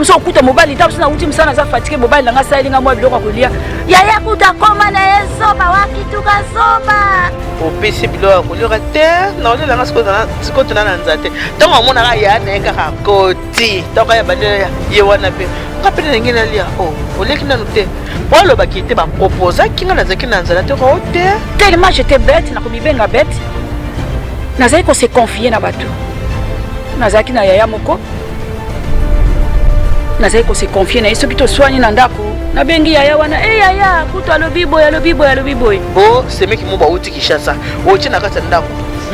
mso okuta mobali ta na uti msana za fatike mobali nanga sa elinga mwa biloko kolia yaya kuta koma na yesoba wakituka soba opesi biloko kolia te na ole langa siko tuna na nzate tango amona ka ya na ka koti tango ya bande ye wana pe kapele ngene alia oh oleki na note walo bakite ba proposer kinga na zaki na nzala te ko te tellement j'étais bête na komibenga bête nazali ko se confier na bato nazaki na yaya moko nazali ko se confier na yeso kito soigner na ndako na bengi yaya wana yaya kuto alobi boy bo c'est meki mo ba uti kishasa oche na kata ndako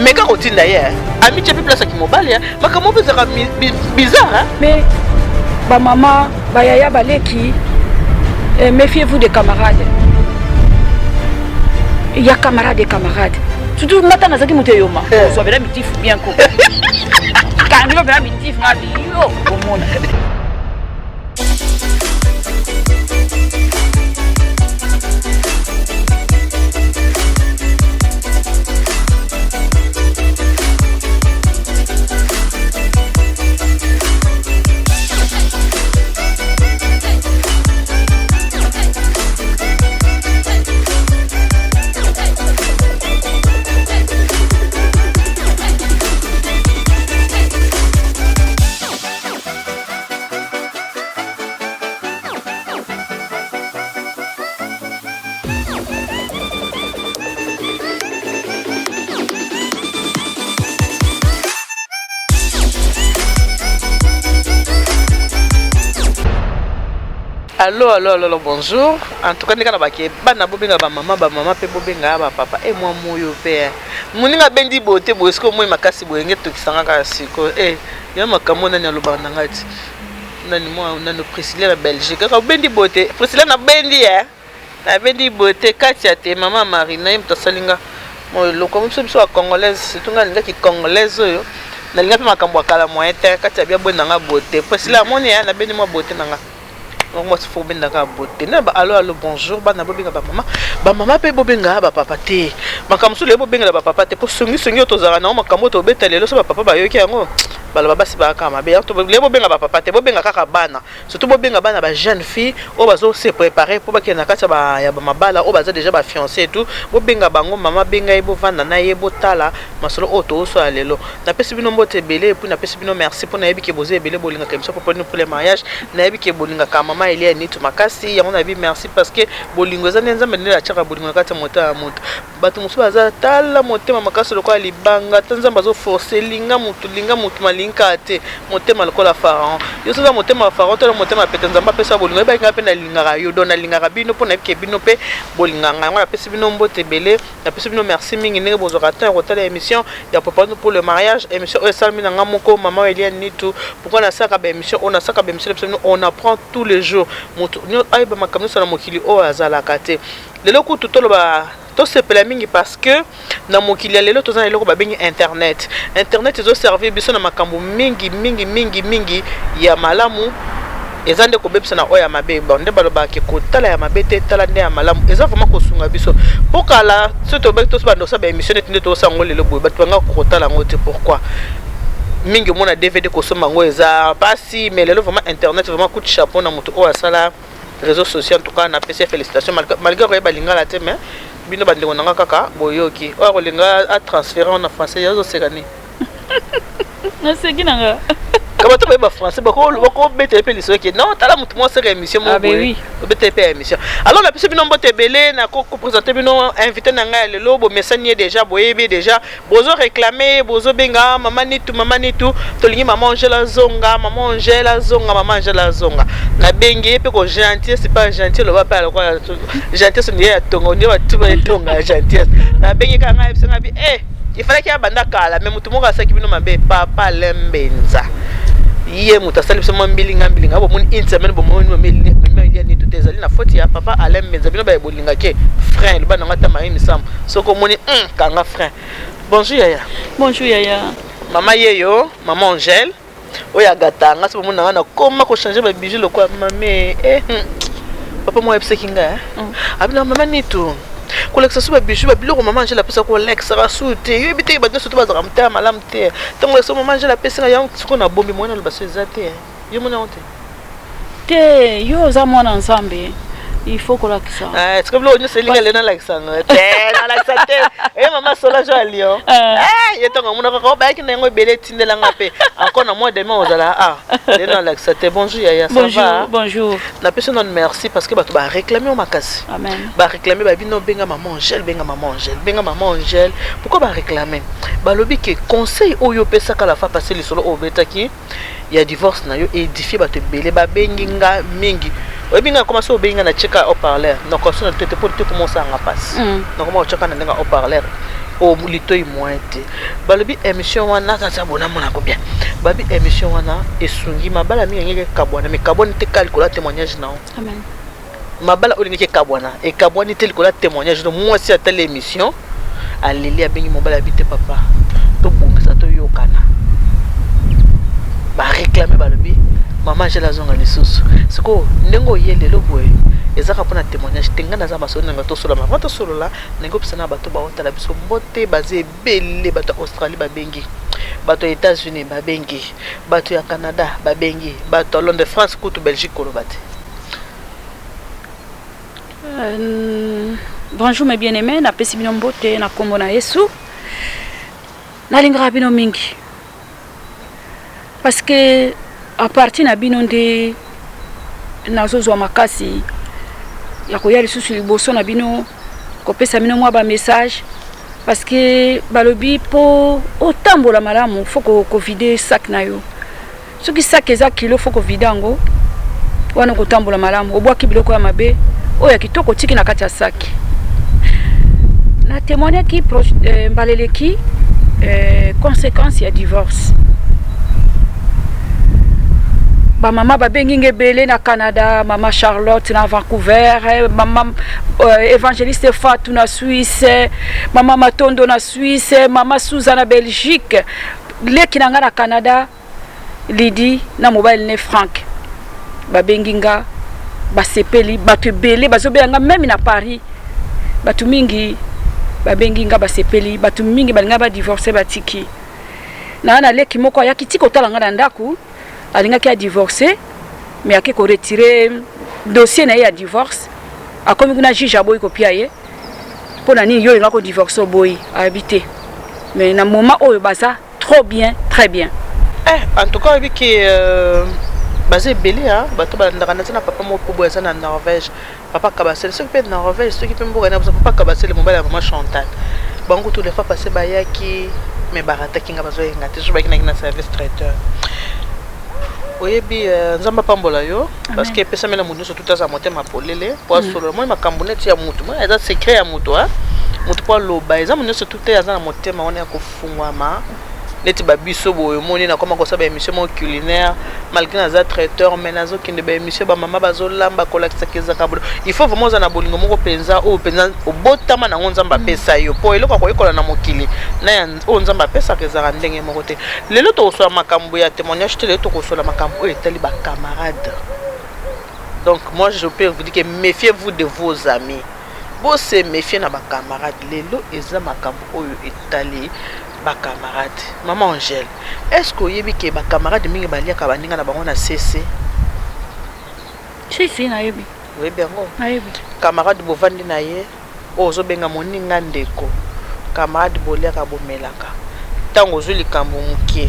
meka kotinda ye ami chepi place ki mobali ya makamo bezaka bizarre mais ba maman ba yaya baleki méfiez-vous des camarades il y a camarades et camarades surtout maintenant nazaki muteyoma so bela mitif bien ko quand on bela mitif ngabi yo omona Allô, bonjour. En tout cas, nous avons dit que maman pe bobenga ba papa et moi moyo père. Muninga bendi bote bosko moi makasi boyenge to kisanga ka siko. Ya makamona nya lobanda ngati. Nani moi nano Priscilla na Belgique. Ka bendi bote. Priscilla na bendi Na bendi bote katia te maman Marina yim to salinga. Moi loko mso congolaise, tunga linga ki congolaise yo. Na linga pe makambo kala moyen te katia bia bonanga bote. Priscilla moni na bendi moi bote nanga. Moi il faut bien d'accord beauté na ba allô bonjour ba na bobenga ba maman pe bobenga ba papa te makamso le bobenga ba papa te po songi tozara na makambo to betelelo so ba papa ba yoki yango ba la basi ba kama be to le bobenga ba papa te bobenga kaka bana surtout bobenga bana ba jeune fille o bazo se préparer pour ba kena kata ba ya ba mabala o baza déjà ba fiancé et tout bobenga bango mama benga ebo vanda na yebo tala masolo oto so alelo na pesi bino mbote belé puis na pesi bino merci pour na yebi ke boze belé bolinga kemso pour le mariage na yebi ke bolinga kama maman Elia ni tu makasi ya on a dit merci parce que bolingo za nza mbele la chaka bolingo kata mota ya moto bato musu baza tala motema makasi lokwa libanga tanza bazo forcer linga mutu malinka te motema lokola pharaon yo so za motema pharaon to motema petenza mba pesa bolingo ba nga pe na linga yo dona linga bino pona ke bino pe bolinga nga na pesa bino mbote belé na pesa bino merci mingi ne bozo rata rotala émission ya papa pour le mariage émission esalmi na ngamoko maman Elia ni tu pourquoi na saka ba émission on a saka ba émission on apprend tous les jours moto nyo aiba makamno sana mokili o azala kate lelo ku tutolo ba to sepela mingi parce que na mokili ya lelo tozana lelo ba bengi internet ezo servir biso na makambo mingi ya malamu ezande ko bebisa na oya mabe bonde baloba ke kotala ya mabe te tala nde ya malamu eza vraiment ko sunga biso pokala soto be to so bando sa ba émission nde to sango lelo boy batu nga ko kotala ngote pourquoi mingi mona DVD ko soma ngo eza pasi mais lelo vraiment internet vraiment coup de chapeau na moto o asala réseaux sociaux en tout cas na PC félicitations malgré ko ba lingala te mais bino ba ndingo nanga kaka boyoki o ko linga a transférer en français yazo sekani na sekinanga Comment tu peux français beaucoup BTP les qui non t'as la moi c'est émission mon oui BTP émission alors la personne nombre tebelé na ko présenter bino invité na ngai le lobo message déjà boyebi déjà bozo réclamer bozo benga maman nitu to lingi maman Angela zonga na bengi pe ko gentil c'est pas gentil le va pas le quoi gentil c'est ya tongo ni ba tuba tonga gentil na bengi ka ngai pesa ngabi il fallait qu'il y a banda kala mais mutu moka saki bino mabe papa lembenza Iye mutasali bisema mbilinga abo moni une semaine bo moni meli ni tout ezali na faute ya papa Alain Benza bino ba ebolinga ke frein le bana ngata maini sam soko moni kanga frein. Bonjour yaya mama yeyo maman Angèle oya gatanga so mona wana koma ko changer ba bijou le quoi mamé papa moi epse kinga abina mama ni tout collection so ba bijou ba biloko maman Angèle apesa ko lex rasute yebite ba nso to bazaka mta malam te tango so maman Angèle apesa ya soko na bombi mwana le baso ezate yo mona honte te yo oza mwana nzambe il faut kolakisa est-ce que vous l'avez dit que Léna l'Alexandre et maman Solange à Lyon il est en mon encore bah qui n'a pas belé tinde la ngapé encore na mois demain aux ala Léna l'Alexandre bonjour Yaya ça va bonjour na personne non merci parce que bah tu vas réclamer au makasi amen bah réclamer bah bino benga maman Angèle pourquoi bah réclamer bah lobi que conseil oyo pesa kala fa passer le solo au betaki il y a divorce na yo édifié ba te belé ba benginga mingi Obinga commence au benga na cheka au parleur donc on se tete pour te commencer à passe donc comment cheka na nga au parleur au lito i moite balobi émission wana ça bona mona ko bien babi émission wana esungi mabala mingi ngeke kabwana mais kabwana te calcula témoignage na amen mabala olingeke kabwana et kabwana te calcula témoignage de moi si à telle émission aleli abengi mobala bité papa to bongisa to yokana ba réclamer balobi maman j'ai la zone les sous c'est quoi nengo yele lo boy ezaka pona témoignage tenga na za maso nga to solo ma to solo la nengo pisana bato ba otala biso mbote bazé belé bato Australie ba bengi bato États-Unis ba bengi bato ya Canada ba bengi bato Londres France kutu Belgique ko lobate bonjour mes bien-aimés na pesi bino mbote na kombo na Yesu na lingra bino mingi parce que à partir na bino nde nazozwa makasi ya koya lisusu liboso na bino kopesa bino mwa ba message parce que balobi po otambola malamu faut ko vider sac na yo soki sac eza kilo faut ko vider ngo wana ko tambola malamu obwaki biloko ya mabe oya kitoko tiki na kati ya sac na témoigner ki mbaleleki conséquence ya divorce ba mama ba bengi ngebele na Canada, mama Charlotte na Vancouver, mama évangéliste Fatou na Suisse, mama Matondo na Suisse, mama Suza na Belgique, leki na nga na Canada, Lydie na mobile ne Frank. Ba bengi nga ba sepeli batu belé bazobela nga même na Paris. Batu mingi ba bengi nga ba sepeli, batu mingi balinga ba divorcer batiki. Na leki moko ya kitiko tala nga na ndaku. Alinga qui a divorcé mais a qui retiré dossier na ya divorce a comme kuna juge aboy kopia ye pour nani yo nga ko divorce boy a habité mais na moment oyo baza trop bien très bien en tout cas avec basé belé hein bato balandaka na papa moko boy za na Norvège papa kabasel ce qui peut Norvège ce qui peut mboka na papa kabasel mobile ya maman Chantal bango tous les fois passer bayaki mais barata kinga bazo ngate je ba kina service traiteur oyebi nzamba pambola yo parce que pesa mena mutu surtout za motema polele pour solo moi makamboneti ya mutu moi eza secret ya mutu ha mutu pour loba eza mutu surtout te za motema on ya kofungwama neti babiso boyo moni na koma kosaba émission mo culinaire malgré na traiteur mais nazo kinde ba émission ba mama bazolamba kolakisa keza kabolo il faut vraiment za na bolingo moko penza o penza obotama na nzamba pesa yo po eloko ko ekola na mokili na ya nzamba pesa keza ndenge moko te lelo to so makambo ya témoignage te lelo to ko so la makambo etali ba camarades donc moi je peux vous dire que méfiez-vous de vos amis bo se méfier na ba camarades lelo eza makambo oyo etali ba camarade maman Angèle est-ce que yebi ke ba camarade mingi baliaka baninga na bango na CC si na yebi oui bengo na yebi camarade bovandi na ye ozo benga moninga ndeko camarade boliaka bomelaka tango ozo likambo mukie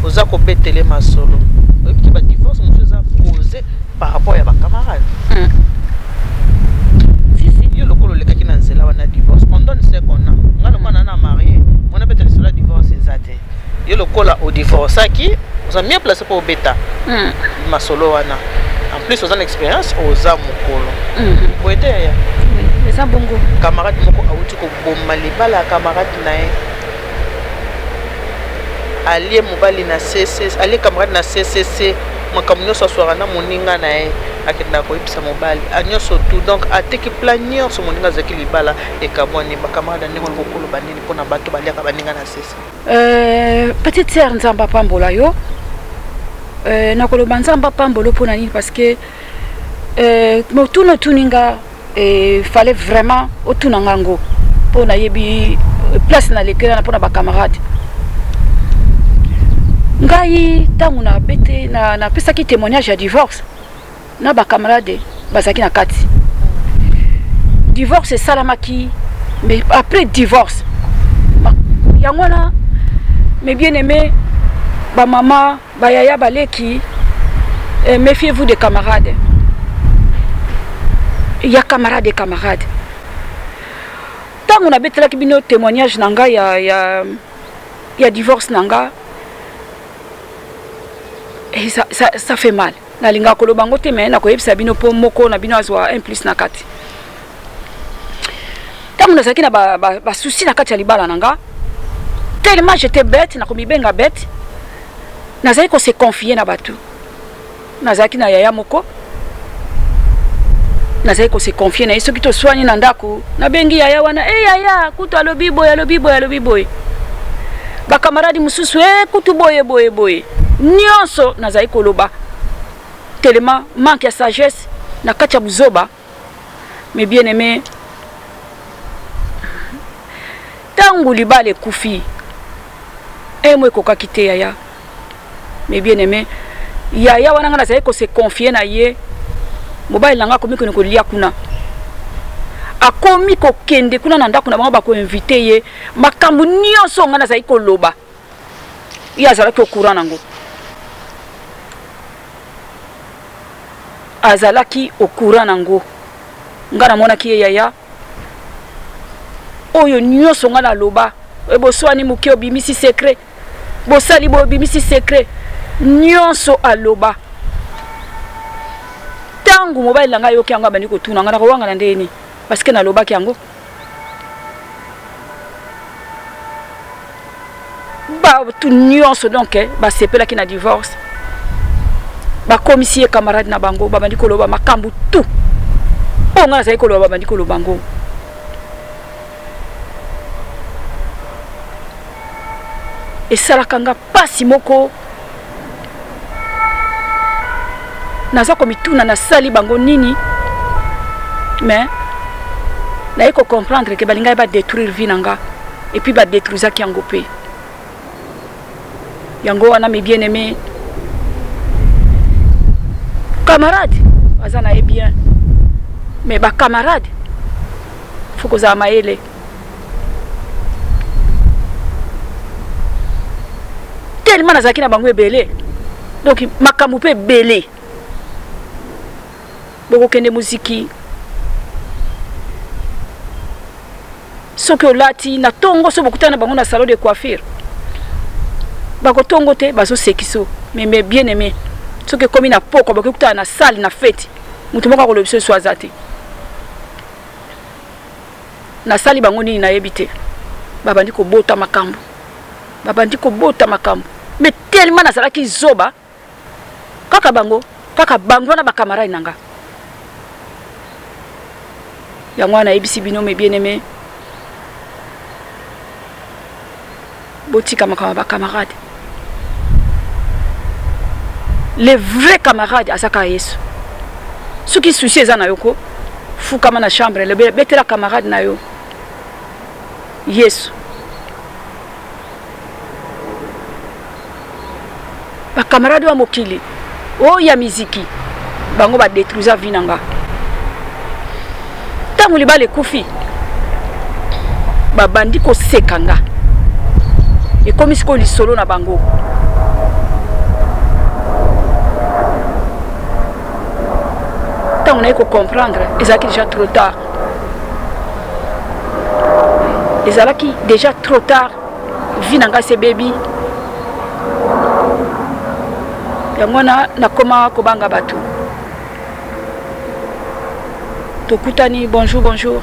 oza ko betele masolo yebi ke ba divorce muso za causer par rapport ya ba camarade si yo lokolo lekaki na nzela wana divorce on donne ce qu'on a ngalo mwana na marié on a peut-être sur la divorce exact yo lokola au divorce qui vous a bien placé pour beta masolo wana en plus aux en expérience aux amokolo boete ya les abongo camarade moko awuti ko bomma libala camarade nae allié mobali na CCC allié camarade na CCC makamnyo so soara na moninga nae akenda ko ipsa mobali anyoso tout donc ateki planier so moninga zaki libala e kaboni ba camarade ndeko kokolo banini pona bato baliaka baninga na CCC petite sœur nzamba pambola yo na koloba nzamba pambolo pona nini parce que motuno tuninga fallait vraiment otunanga ngo pona yebi place na lekela na pona ba camarade ngai tangu na bete na pesa ki témoignage ya divorce na ba camarade bazaki na kati. Divorce salamaki, mais après divorce yangona mais bien aimé ba maman ba yaya baleki, méfiez-vous des camarades. Il y a camarades et camarades. Tant on a betela ki bino témoignage nanga ya divorce nanga, et ça fait mal. Na linga kolo bango te mais na ko yebisa bino po moko na bino azwa 1 plus na kati. Tant on a saki na ba souci na kati ya libala nanga. Tellement j'étais bête, na ko mibenga bête. Nazaki ko se confier na batu. Nazaki na yaya moko. Nazaki ko se confier na yeso kito soigner na ndako. Na bengi yaya wana, yaya, kutu alobi boy. Ba camarade mususu kutu boye. Nyonso nazaki ko loba. Tellement manque ya sagesse na kati ya buzoba. Mais bien aimé. Tangu libale kufi. Moi koka kite yaya. Mais bien aimé. Yaya wana nga nazaki ko se confier na ye. Mobile nanga komi ko lia kuna. Akomi ko kende kuna na ndako na bango ba ko inviter ye. Makambu nyonso nga nazaki ko loba. Ya azalaki au courant nango. Azalaki au courant nango. Nga na mona ki yaya. Oyo nyonso nga na loba. Ebo swani muke obimisi secret. Bo sali bo obimisi secret. Nyonso aloba. Tangu mobile langa yoki yango abandi ko tuna nga na ko wanga na ndeni. Parce que na loba ki yango. Ba tout nyonso donc ba sepela ki na divorce. Ba commissaire camarade na bango ba bandi ko loba makambu tout. O nga na ko loba bandi ko loba bango. Et salakanga pasi moko. Naza komituna na sali bango nini. Mais na iko comprendre que balinga ba détruire vie nanga et puis ba détruire ki yango pe. Yango wana mi bien aimé. Camarade, azana est bien. Mais ba camarade faut que ça maele. Tellement nazaki na bango ebele. Donc makambu pe belé. Boko kende muziki. Soki olati na tongo so bokutana bango na salon de coiffure. Bako tongo te bazo sekiso. Mais bien aimé. Soki komi na poko bokutana na salle na fête. Mutu moko ko lobiso so azati. Na sali bango nini na yebite. Babandi ko bota makambu. Mais tellement na salaki zoba. Kaka bango na ba camarade nanga. Yango na ebisi bino me bien aimé. Botika makama ba camarade. Les vrais camarades asaka Yesu. Ceux qui souci ezana yoko fukama na chambre le betela camarade na yo. Yesu. Ba camarade wa mokili. O ya miziki. Bango ba détruire vie nanga. Tangu libale kufi. Ba bandi ko sekanga. Et comme il se solo na bango. Tant on a comprendre, c'est déjà trop tard. C'est déjà trop tard. Vinanga se baby. Yamona na koma kobanga batu. Tokutani bonjour.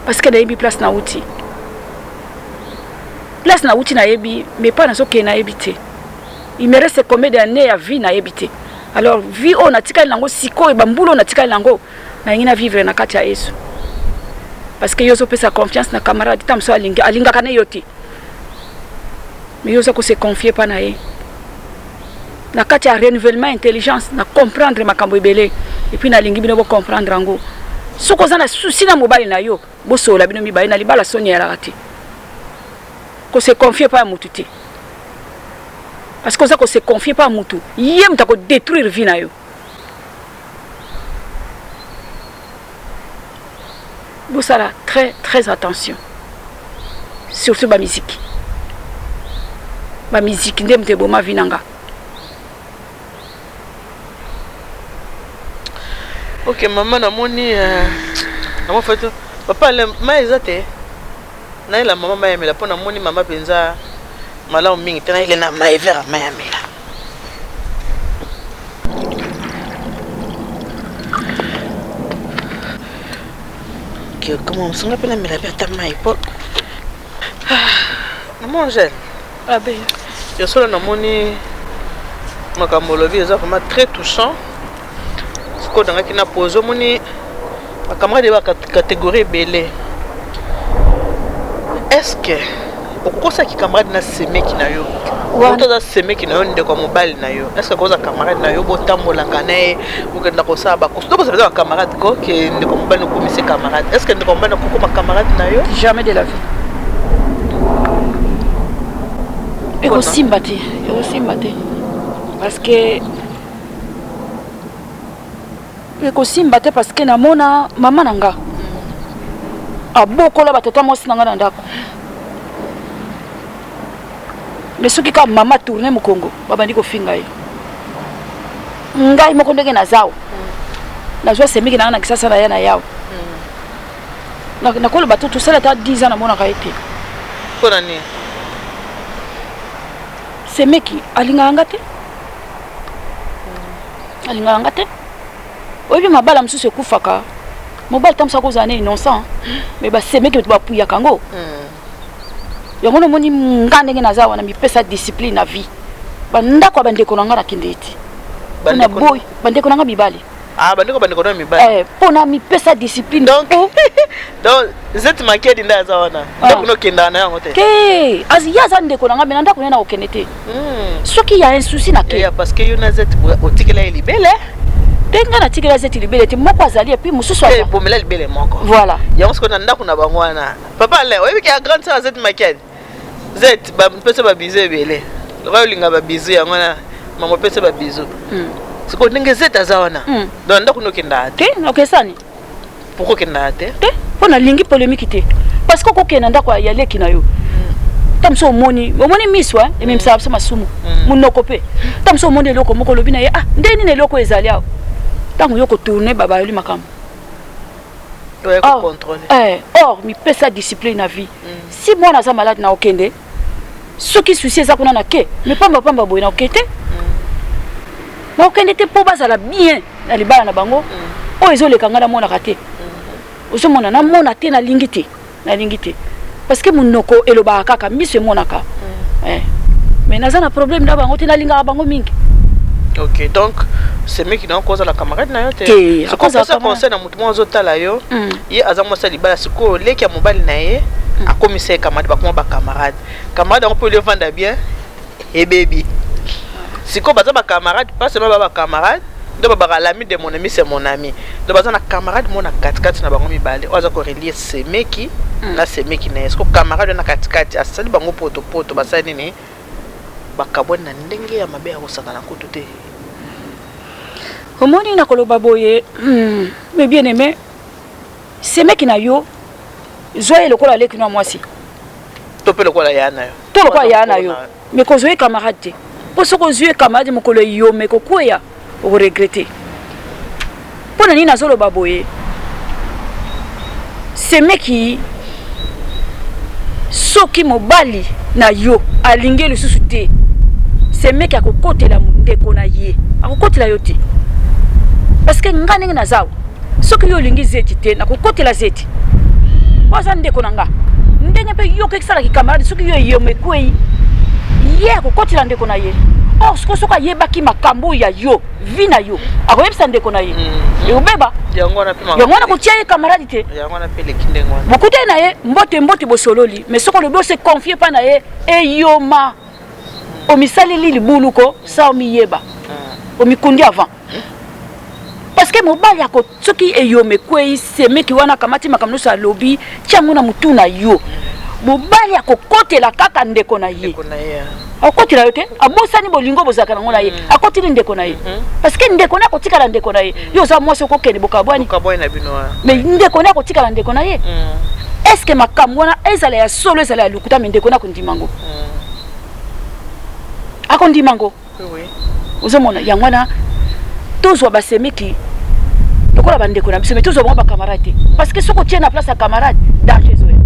Parce que na place na outi. Place na outi na yebi, mais pas na soke na yebite. Il me reste combien d'années à vie na yebite. Alors vie on a tika lango siko e bambulo na tika lango na ngina vivre na kati ya Yesu. Parce que yoso pesa confiance na camarade tamso alinga kana yoti. Mais yoso ko se confier pa na ye. Na kati ya renouvellement intelligence na comprendre makambo ebele et puis na lingi bino bo comprendre ngo. Soko zana souci na mobile na yo bo sola bino mi ba na libala sonia la rati. Ko se confier pa mututi. parce que ça se confie pas à mutu yem ta ko détruire vie na yo vous ça là très attention surtout ba musique ndem te boma vinanga. Ok maman namoni maman fait papa le maizate na la maman mayamela pona moni mama penza mala mingi tena ile na maivera mayamela. Que comment on s'en appelle la perte mai po. Maman Angèle. Ah ben. Je suis là namoni makambo lobi eza vraiment très touchant. Ko danga kina pozo moni makamade ba catégorie belé. Est-ce que okokosa ki camarade na semeki na yo? Oto za semeki na yo ndeko mobali na yo. Est-ce que koza camarade na yo botambola kanae okenda ko saba ko sto boza camarade ko ke ndeko mobali ko mise camarade. Est-ce que ndeko mobali ko ma camarade na yo? Jamais de la vie. Et aussi mbaté, parce que ekosimba te parce que namona mama nanga abokola batata mosi nanga na ndako mais soki ka mama tourner mu Congo babandi ko finga ye ngai moko ndenge na zao na joie semiki nanga na kisasa na ya na yao na kola bato tout ça ta 10 ans na mona kaite pona ni semeki alinganga te oyebi mabala mosusu ekufaka mobali tamusa kozala innocent mais basemeki bato bapuyaka yango yango nomoni nga ndenge naza wana mipesa discipline na vie bandako ya bandeko na nga nakende ete mpona boy bandeko na nga mibali bandeko na mibali mpona mipesa discipline donc zeti makedi nda aza wana ndako nokendaka na yango te ke ye aza ndeko na nga me na ndako nena kokende te soki ya un souci na ke parce que yo na zeti otikela ye libele denga na tikela zeti libele te moko azali epi mosusu aza bomela libele moko voilà yango siko na ndako na bango wana papa le oyebi ke ya grande sœur zeti makedi zeti bapesa babizu ebele lokola olinga babizu yango na mama opesa babizu siko ndenge zeti aza wana donc ndako nokendaka te okesani pourquoi okendaka te mpo nalingi polémique te parce que okokenda ndako ya leki na yo tamso omoni miswa ememisa biso masumu munoko pe tamso omoni eloko moko lobi na ye ndeni na eloko ezali awo ntango yo kotourne babayoli makambo or mipesa discipline na vie si mwana aza malade na okende soki susi eza kuna na ke me pamba boye na oke te na okende te mpo bazala bien na libala na bango oyo ezoleka nga namonaka te ozomona namona te nalingi te parce que monoko elobaka kaka miso emonaka mais naza na problème na bango te nalingaka bango mingi. Ok, donc c'est mec qui n'a pas la camarade na yo te ce qu'on ça conseil na mutu mwa zotala yo ye aza mwa sali bala siko leki ya mobali na ye a commissaire camarade ba kuma ba camarade on peut le vendre bien et baby siko baza ba camarade pas seulement ba camarade de ba l'ami de mon ami c'est mon ami de baza na camarade mon na katikati na bango mibale oza ko relier c'est meki na c'est meki na est-ce que camarade na katikati asali bango poto basali nini bakabona na ndenge ya mabe ya kosaka na kutu te omoni na koloba boye mais bien aimé c'est meki na yo zoye lokola leki na mwasi to pe lokola yana yo to lokola yana yo mais ko zoye camarade te po soko zoye camarade mokolo yo mais ko kuya o regretter pona ni na zolo baboye c'est meki soki mobali na yo alinge le susu te c'est meki akokotela ndeko na ye akokotela yo te parce que nga ndenge na zawo soki yo olingi zeti te nakokotela zeti waza ndeko na nga ndenge mpe yo kekisalaki camarade soki yo eyomekwei ye akokotela ndeko na ye or soki ayebaki makambo ya yo vi na yo akoyebisa ndeko na ye eobeba yango wana kotia ye camarade te bokute na ye mbote bosololi mais soki olobi ose confie mpa na ye eyoma omisaleli libuluko sa omiyeba omikundi avant parce que mobali yako soki eyome kwei semeki wana kamati makambo nyonso alobi tia ngo na mutu na yo mobali akokotela kaka ndeko na ye akotela yo te abosani bolingo bozalaka nango na ye akotili ndeko na ye parce que ndeko na akotikala ndeko na ye yo oza mwasi okokende bokabwani mais ndeko na akotikala ndeko na ye est ce que makambo wana ezala ya solo ezala ya lukuta me ndeko na akondimango akondimango ozomona yango wana tozwa basemeki lokola bandeko na biso mais tozwa bango bacamarade parce que soki otie na place ya camarade danger ezoya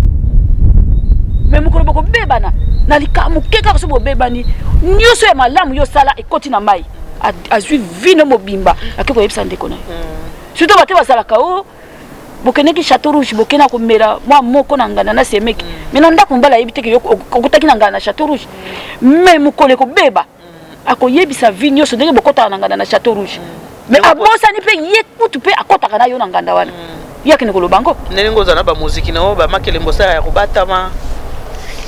mais mokolo bokobebana na likambo ke kaka so bobebani nyonso ya malamu yo sala ekoti na mai azwi vino mobimba ake koyebisa ndeko na ye surtout bate bazalaka o bokendeki Château Rouge bokena komela mwa moko na ngana na semeki mais na ndako mbala yebi teke okotaki na ngana na Château Rouge mais mokolo ekobeba akoyebisa vi nyonso ndenge bokotaka na ngana na Château Rouge mais abosani mpe ye kutu mpe akotaka na yo na nganda wana yakene koloba ngo ndenge ozala ba muziki na o ba makele mbosala ya kobatama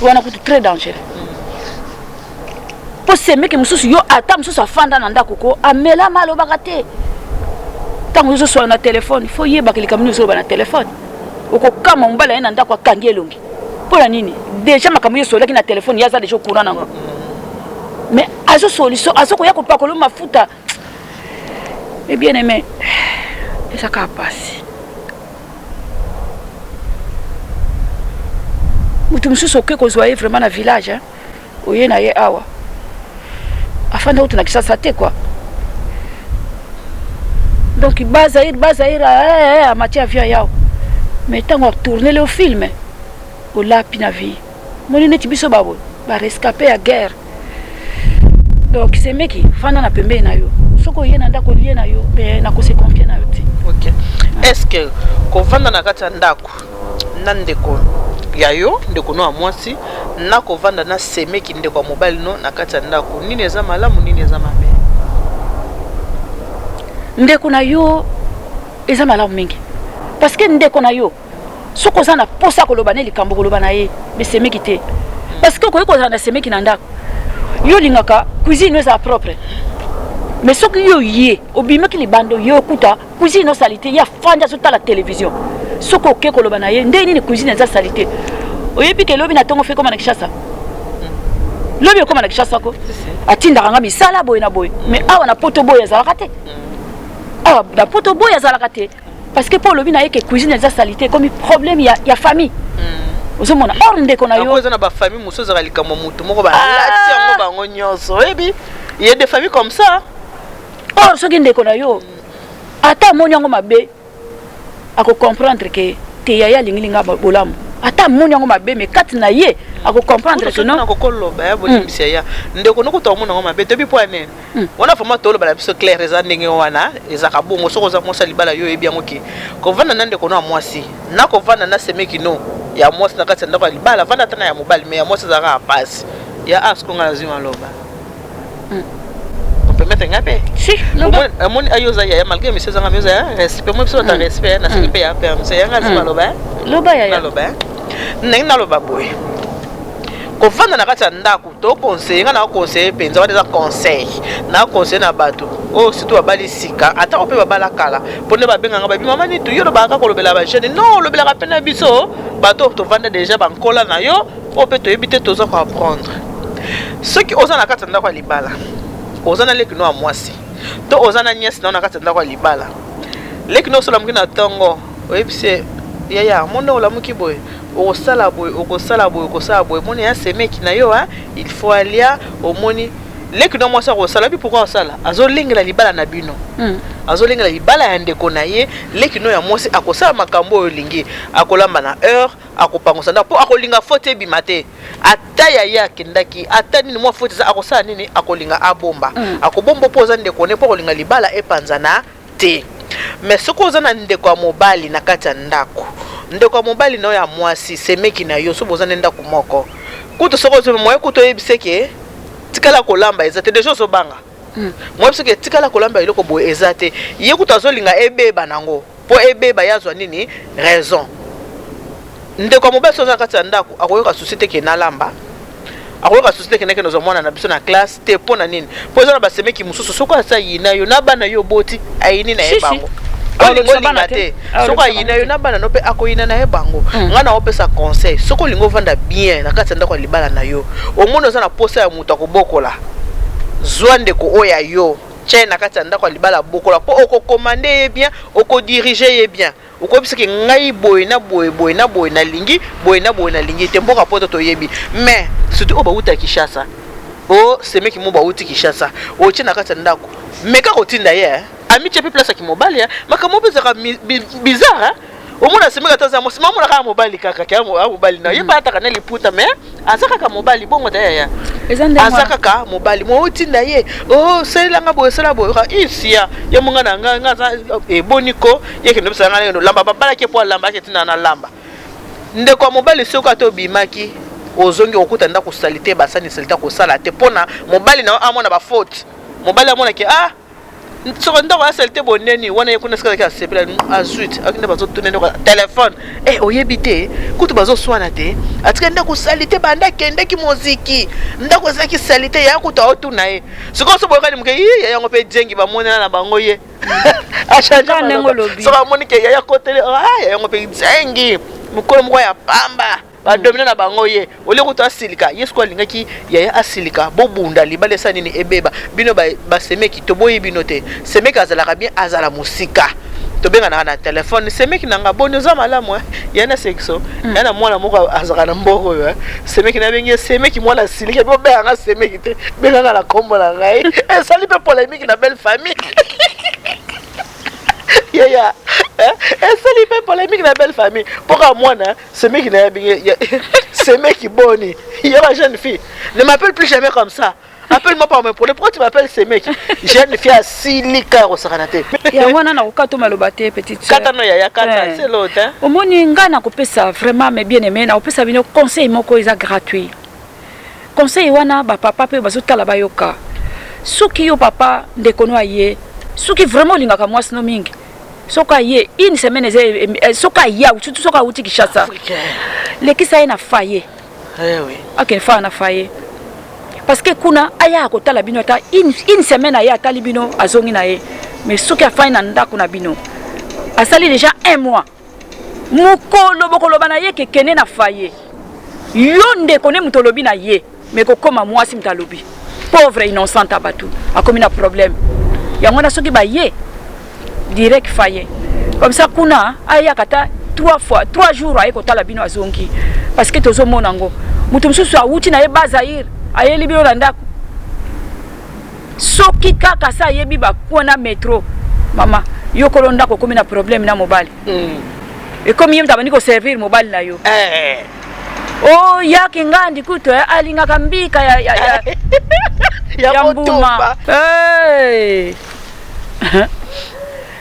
wana kutu très dangereux po semeki mosusu yo ata mosusu afanda na ndako ko amela malobaka te ntango ozosola na telefone fo yebaka likambo nini ozoloba na telefone okokama mobali aye na ndako akangi elongi mpo na nini déjà makambo yo esolaki na telefone ye aza deja okuna nango mais azosoliso azokoya kopakolo mafuta et bien aimé ezaka pasi mutu mosusu oke kozwa ye vraiment na village oye na ye awa afanda utu na Kinshasa te quoi donc bazaire a matière avion yao mais ntango atourne le film olapi na vie moni neti biso babo barescape ya guerre donc semeki fanda na pembeni na yo soko ye na ndako lie na yo mais nakose confie na yo te. Ok. Est-ce que kovanda na kati ya ndako na ndeko ya yo ndeko no amwasi na kovanda na semeki ndeko mobile no na kati ya ndako nini eza malamu nini eza mabe? Ndeko na yo eza malamu mingi parce que ndeko na yo soko za na posa koloba ne likambo koloba na ye mais semeki te parce que ko za na semeki na ndako yo lingaka cuisine eza propre mais soki yo ye obimaki libando yo kuta cuisine salite ya fanja sota la télévision soko ke koloba na ye ndeni ni cuisine eza salite oyebi ke lobi na tongo fe koma na Kinshasa lobi koma na Kinshasa ko atinda kanga misala boy na boy mais awa na poto boy ezalaka te awa na poto boy ezalaka te parce que pour lobi na ye ke cuisine eza salite comme problème ya famille ozomona or ndeko na yo eza na ba famille muso za likambo mutu moko ba lati yango bango nyonso oyebi il y a des familles comme ça. Or soki ndeko na yo ata moni yango mabe ako comprendre que te yaya lingilinga bolamu ata moni yango mabe mais kati na ye ako comprendre que non ako koloba ya bolimisa ya ndeko noko to mona yango mabe to bi po ane wana fama to loba la biso clair eza ndenge wana eza ka bongo soko za mosa libala yo ebi yango ki ko vanda na ndeko no mwasi na ko vanda na semeki no ya mwasi na kati ndako libala vanda tana ya mobali mais ya mwasi za ka passe ya asko nga zima loba permettre ngape si mon ayoza ya malgré monsieur zanga monsieur ya respect moi biso ta respect na sipe ya permise ya nga zima loba loba ya loba na loba boy ko vanda na kati ndako to conseiller nga na conseiller penza wana za conseil na conseiller na bato o surtout abali sika ata ko pe babala kala pone ba benga nga ba mama ni tu yo ba ka ko lobela ba jeune non lobela ka pena biso bato to vanda déjà ba nkola na yo o pe to ebite to za ko apprendre ce qui oza na kati ndako libala ozana lekino a mwasi to ozana nyesi na kati ndako libala lekino sola mukina tongo oyebise yaya monde olamuki boy okosala boy moni ya semeki na yo il faut alia omoni lekino mwasi akosala bi pourquoi osala azolingela libala na bino azolingela libala ya ndeko na ye lekino ya mwasi akosala makambo oyo lingi akolamba na heure akopangosa ndako po akolinga faute bimate ata ya kendaki ata nini mwa faute za akosala nini akolinga abomba akobomba poza ndeko ne po akolinga libala epanzana te mais soko za na ndeko ya mobali na kati ya ndako ndeko ya mobali na ya mwasi semeki na yo so boza ndako moko kuto soko zo moye kuto yebiseke tikala kolamba ezate déjà so banga moi parce que tikala kolamba iloko boye ezate ye kuto azolinga ebeba nango po ebeba yazwa nini raison ndeko ya mobali so za kati ya ndako akoyoka société ke na lamba akoyoka société ke neke nozo mwana na biso na classe te pona nini po za na basemeki mususu soko asa yina yo na bana yo boti ayini na ebango olingo linga te soko ayina yo na bana no pe akoyina na ye bango nga na opesa conseil soko olingo vanda bien na kati ya ndako ya libala na yo omoni oza na posa ya moto akobokola zwa ndeko oya yo tie na kati ya ndako ya libala bokola mpo okokomande ye bien okodirige ye bien okobisaki ngai boye na boye boye na boye na lingi boye na boye na lingi te mboka poto toyebi mais surtout oyo bauta Kinshasa o semeki mo bauti Kinshasa otie na kati ya ndako meka kotinda ye amitie pe place ya kimobali makambo bezaka bizarre omona semeka taza mo simamo na ka mobali kaka kya mobali na yeba ataka na liputa mais azaka ka mobali bongo da ya azaka ka mobali mo otinda ye oh selanga boye sela boye ka isia ye munga na nga e boniko ye ke ndobisa nga no lamba babala ke po lamba ke tina na lamba ndeko mobali soko ato bimaki ozongi okuta nda ko salite basani salita ko sala te pona mobali na amona ba faute mobali amona ke soko ndako ya salite boneni wana ye kuna sika ka sepela azuit akinde bazo tunene ko téléphone oyebi te kutu bazo swana te atika nda ko salite banda kende ki muziki nda ko zaki salite ya kuta otuna ye soko so boyaka ni muke ya yango pe jengi ba monana na bango ye achanja nengo lobi soko monike ya kotele ya yango pe jengi mukolo mko ya pamba ba domina na bango ye ole kuta asilika yesu ko lingaki ya asilika bobunda libale sanini ebeba bino ba semeki to boyi bino te semeki azala bien azala musika to benga na téléphone semeki nanga boni za malamu ya na sexo ya na mwana moko azaka na mboko yo semeki na bengi semeki mwana asilika bo benga semeki te benga la kombo na ngai sali pe polémique na belle famille ya sali pe polémique na belle famille pourquoi moi c'est mec qui n'a bien c'est mec qui boni il y a la jeune fille ne m'appelle plus jamais comme ça appelle-moi par mon prénom pourquoi tu m'appelles c'est mec jeune fille à silika au saranate ya wana na kokato malobate petite sœur kata no ya kata c'est l'autre omoni nga na kopesa vraiment mais bien aimé na kopesa bino conseil moko eza gratuit conseil wana ba papa pe bazotala bayoka soki yo papa ndekono aye soki vraiment lingaka mwasi no mingi soka ye une semaine soka ya surtout soka uti Kinshasa lekisa ina faye oui ok fa na faye parce que kuna aya ko tala bino ta une semaine aya tali bino azongi na ye mais soki afa na ndako na bino asali déjà un mois mukolo bokolo bana ye ke kene na faye yonde kone mutolobi na ye mais ko koma mwasi mtalobi pauvre innocente abatu akomi na problème yango soki ba ye direct faye comme ça kuna aya kata 3 jours aye ko tala bino azongi parce que tozo monango mutu msusu awuti na ye bazair aye libiro na ndako soki kaka sa yebi ba kona metro mama yo ko ndako komi na problème na mobile et comme yem tabani ko servir mobile na yo oh ya kingandi kuto alinga kambika ya mbuma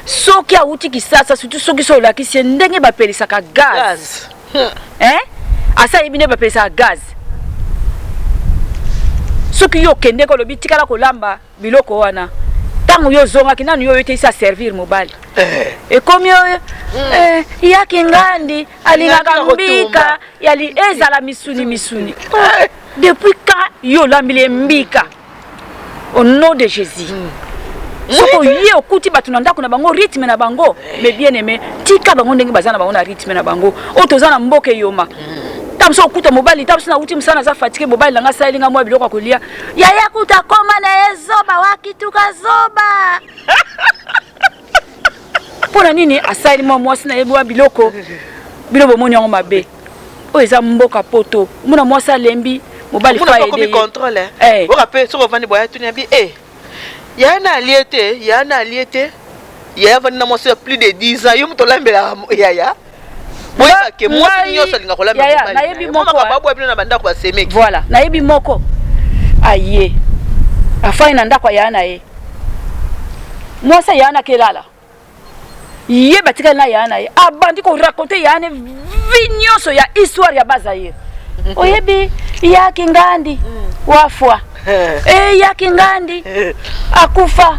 soki auti Kinshasa surtout soki so la kisi ndenge ba pelisaka gaz asa ibine ba pelisaka gaz soki yo kende ko lobi tikala ko lamba biloko wana tango yo zonga kinanu yo yote isa servir mobile et comme ya kingandi alinga kambika yali ezala misuni depuis quand yo lambile mbika au nom de Jésus soko ye okuti batu na ndako na bango rythme na bango mais bien aimé tika bango ndenge bazana bango na rythme na bango otozana mboke yoma tamso okuta mobali tamso na uti msana za fatike mobali langa salinga mwa biloko kolia ya kuta koma na ezoba wakituka zoba pona nini asali mwa mwasi na yebwa biloko bilobo moni yango mabe o eza mboka poto mona mwasi alembi mobali fa aider ko contrôle o rappel so vandi boya tunya bi yana aliete ya vandi na mwasi plus de 10 ans yo mto lambela ya boya ke mwasi nyoso linga kolamba na yebi moko babu abino na banda ko semeki voilà na yebi moko aye afai na ndako yana ye mwasi yana kelala ye batika na yana ye abandi ko raconter yana vinyoso ya histoire ya bazaire oyebi ya kingandi wafwa ya kingandi akufa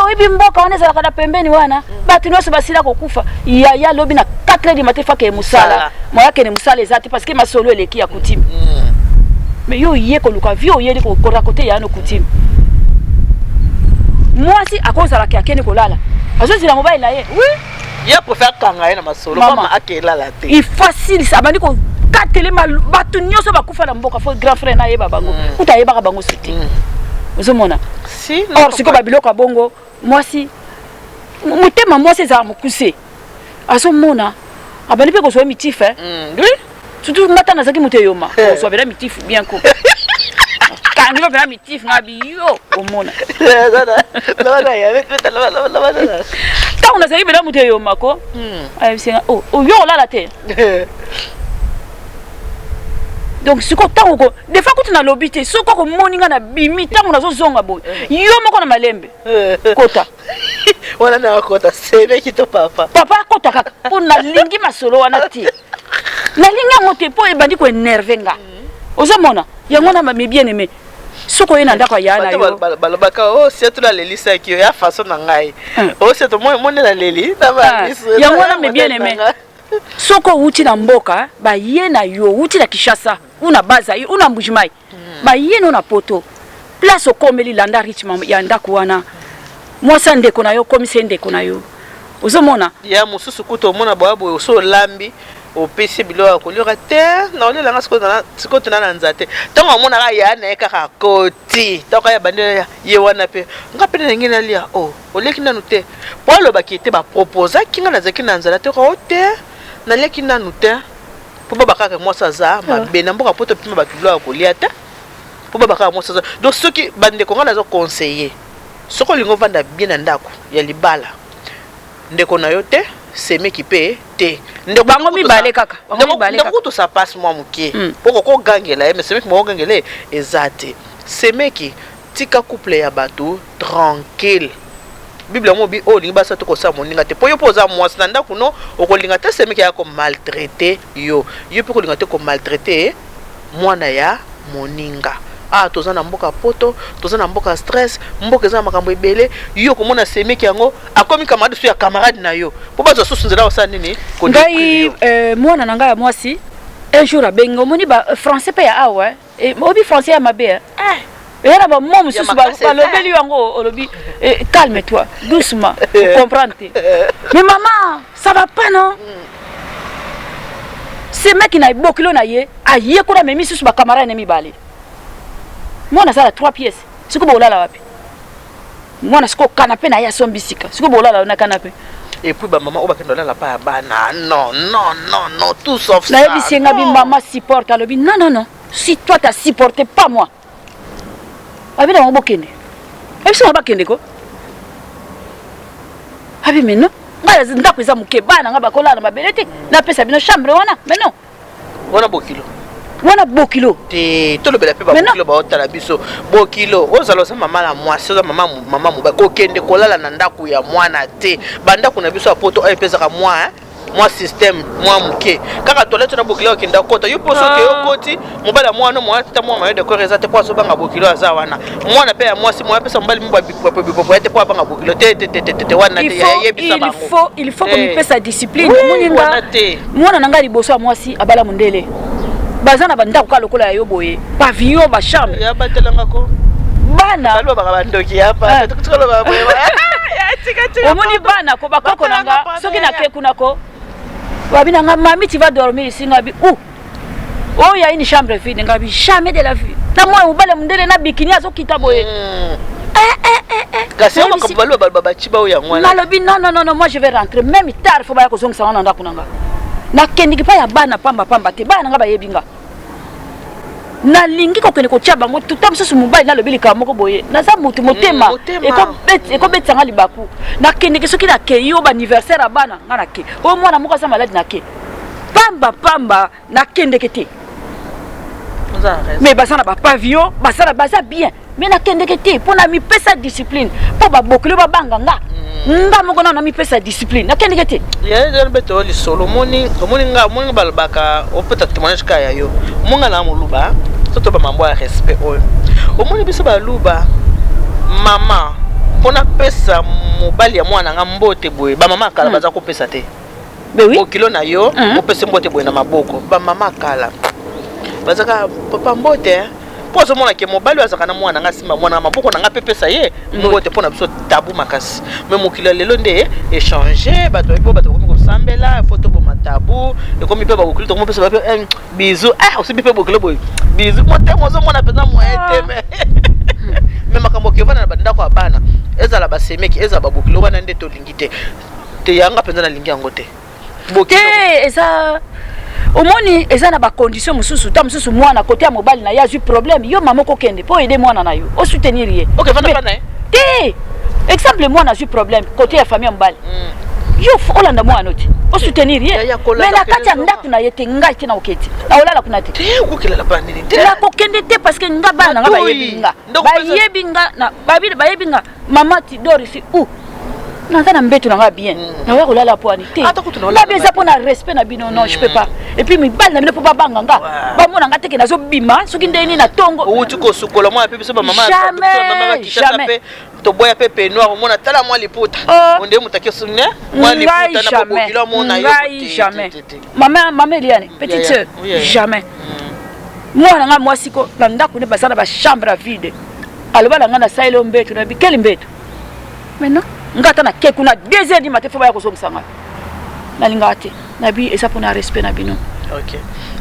oyebi mboka waneza lakada pembeni wana batu nyoso basila kokufa ya lobi na 4 du matin fake musala moya ke ne musala ezati parce que masolo eleki ya kutime mais yo ye ko luka vio ye ko raconter yana kutime mwasi akoza la kiakene kolala Azozi la mobile là ye. Oui. Ya préfère kanga na masolo mama akela la te. Il facile ça bandi ko katele mal batu nyoso bakufa na mboka fo grand frère na yeba bango. Uta yeba bango suti. Ozomona. Si. Or siko babiloko bongo mwasi mutema mwasi za mukuse. Azomona abali pe ko so mitif oui. Surtout matana zaki muteyoma. Ko so bela mitif bien ko. Quand il va faire mitif ngabi yo omona. La ya avec la. Tant on a zaki bela muteyoma ko. Ay c'est oh yo la te. Donc ce ko tant ko des fois quand on a l'obité ce ko moninga na bimi tant on a zonga boy. Yo moko na malembe. Kota. Wana na kota sebe kito papa. Papa kota kaka pour na lingi masolo wana ti. Na linga ngote po e bandi ko énerver nga. Ozomona yango na me bien aimé. Soko yena ndako yana yo. Balobaka oh c'est tout la lelisa ki ya façon na ngai. Oh c'est to moi na leli na ba biso. Yango na me bien aimé. Soko uti na mboka ba yena yo uti na Kishasa una baza una mbujimai. Ba yena na poto. Place okomeli landa richement ya ndako wana. Mwasa ndeko na yo komise ndeko na yo. Ozomona ya mususu kuto mona babo so lambi au PC bilo ko lira te na ole langa siko tona nzate tango mona ga ya na ka koti tango ya bande ye wana pe ngape ngina lia oh oleki nanu te polo bakite ba proposer kinga na zaki na nzala te ko te na leki nanu te po baba ka mwasa za mabe na mboka poto pima bakilo ko lia te po baba ka mwasa za donc ceux qui bande ko ngana zo conseiller soko lingo vanda bien na ndako ya libala ndeko na yo te seme ki pe te ndeko bango mibale kaka bango mibale kaka ndeko to ça passe moi mukie poko ko gangela mais seme ki mo gangela ezate seme ki tika couple ya bato tranquille Bible mo bi o linga sa to ko sa moninga te po yo poza mwasi na ndako no okolinga te seme ki ya ko maltraiter yo pe ko linga te ko maltraiter mwana ya moninga. Ah tozana mboka poto tozana mboka stress mboka za makambo ebele yo komona semeki yango akomi camarade so ya camarade na yo po bazo susu nzela osa nini ko ngai mwana nanga ya mwasi un jour abengo moni ba français pe ya awa obi français ya mabe yana ba momu susu ba lobeli yango olobi calme-toi doucement vous comprenez mais maman ça va pas non c'est mec qui na bokilo na ye aye ko na memi susu ba camarade na mi bale. Moi na sala 3 pièces. Siko bolala wapi? Moi na siko canapé na ya sombisika. Siko bolala na canapé. Et puis ba maman oba kendola la pa bana. Non, tout sauf ça. Na yebi senga bi maman supporte alobi. Non. Si toi t'as supporté pas moi. Abi na mbokende. Abi so ba kende ko. Abi meno. Ngala ndako za muke bana ngaba kola na mabelete. Na pesa bino chambre wana. Mais non. Wana bokilo. Wana bokilo te to le bela pe ba bokilo ba otala biso bokilo ozalo sa mama la mwasi oza mama moba ko kende kolala na ndako ya mwana te banda kuna biso apoto epeza ka moi système moi muke kaka toilette na bokilo kenda kota yo poso ke yo koti mobala mwana mo ata mo ma de ko rezate po so banga bokilo aza wana mwana pe ya mwasi mo pesa mbali mba bipo ete po banga bokilo te wana te ya yebisa bango il faut que mi pesa discipline muninga mwana nanga liboso ya mwasi abala mundele bazana bandako ka lokola yo boye pavillon ba chambre ya batelanga ko bana balo ba bandoki hapa tukolo ba boye omoni bana ko bakoko nanga soki na ke kunako babina nga mami tu vas dormir ici ngabi oh ya une chambre vide ngabi jamais de la vie na moi ubale mundele na bikini azokita boye kasi on ko balo ba chiba o ya ngwana nalobi non moi je vais rentrer même tard faut ba ko zongisa wana ndako nanga na kendiki pa ya bana pamba te bana nga bayebinga na lingi ko kene ko tchaba ngo tutam susu mobile na lobeli ka moko boye na za mutu motema eko betanga libaku na kendiki soki na ke yo ba anniversaire a bana nga na ke o mwana moko sa malade na ke pamba na kendeke te mais basana ba pavillon basana baza bien mais na kendeke te pona mi pesa discipline po ba bokilo ba banga nga moko na mi pesa discipline na kendeke te ya ya beto li solo moni nga balbaka o peut-être témoignage ka ya yo monga na moluba soto ba mambo ya respect o moni biso ba luba mama pona pesa mobali ya mwana nga mbote boye ba mama kala baza ko pesa te o kilo na yo o pesa mbote boye na maboko ba mama kala bazaka papa mbote pose mona ke mobali azaka na mwana nga simba mwana maboko na nga pepesa ye ngote pona biso tabu makasi mais mokila lelo nde échanger bato komi kosambela photo bo matabu et comme pe ba kokili to mo pesa ba bisou aussi pe bokilo boy bisou mote mozo mona pesa mo mais makambo ke vana na bandako abana ezala basemeki ezala babokilo wana nde to lingite te yanga penza na lingi yango te bokilo eza omoni eza na ba condition mususu ta mususu mwana côté ya mobali na ya ju problème yo mama ko kende po aider mwana na yo o soutenir ye OK vana bana te exemple mwana ju problème côté ya famille mobali yo olanda mwana oti o soutenir ye mais na kati ya ndako na ye te ngai te na oketi na olala kuna te ko kila la bana ni te la ko kende te parce que nga bana nga bayebinga na babili bayebinga mama ti dorisi ou Nantana mbeto nanga bien. Na wa kolala poani te. La beza pona respect na bino non je peux pas. Et puis mi bal na bino po ba banganga. Ba mona nga teke nazo bima soki ndeni na tongo. Uti ko sukola mo ape biso ba mama mama kishaka pe to boya pepe noir mona tala mo liputa. Onde mutake sunne mo liputa na po kilo mo na yo. Jamais. Maman Eliane, petite sœur, jamais. Moi nga moi siko na ndako ne basana ba chambre vide. Aloba nga na sailo mbeto na bi quel mbeto. Maintenant ngata na ke kuna 2h du matin fo ba ko somsanga na lingate na bi esa pona respect na bino. OK.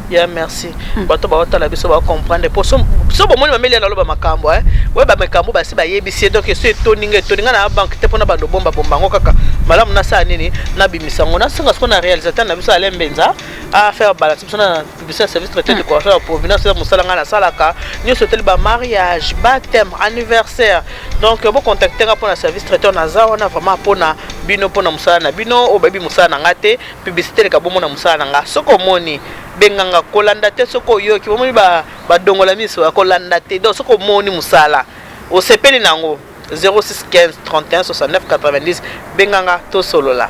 Yeah, merci. Bato ba otala biso ba comprendre pour so bo moni mameli na loba makambo we ba makambo ba si ba yebisi donc so toninga na banque te pona ba do bomba ngo kaka malamu na sa nini na bimisango na singa siko na réalisateur na biso alembenza a faire balance biso na publicité service traiteur de coiffure provenance de musalanga na salaka nyo sotel ba mariage baptême anniversaire donc bo contacter nga pona service traiteur na za wana vraiment pona bino pona musala na bino o baby musala na ngate publicité le ka bomo na musala na nga soko moni benganga kolanda te soko yoki bomoni ba dongola miso ya kolanda te donc soko moni musala o sepeli nango 06 15 31 69 90 benganga to solola.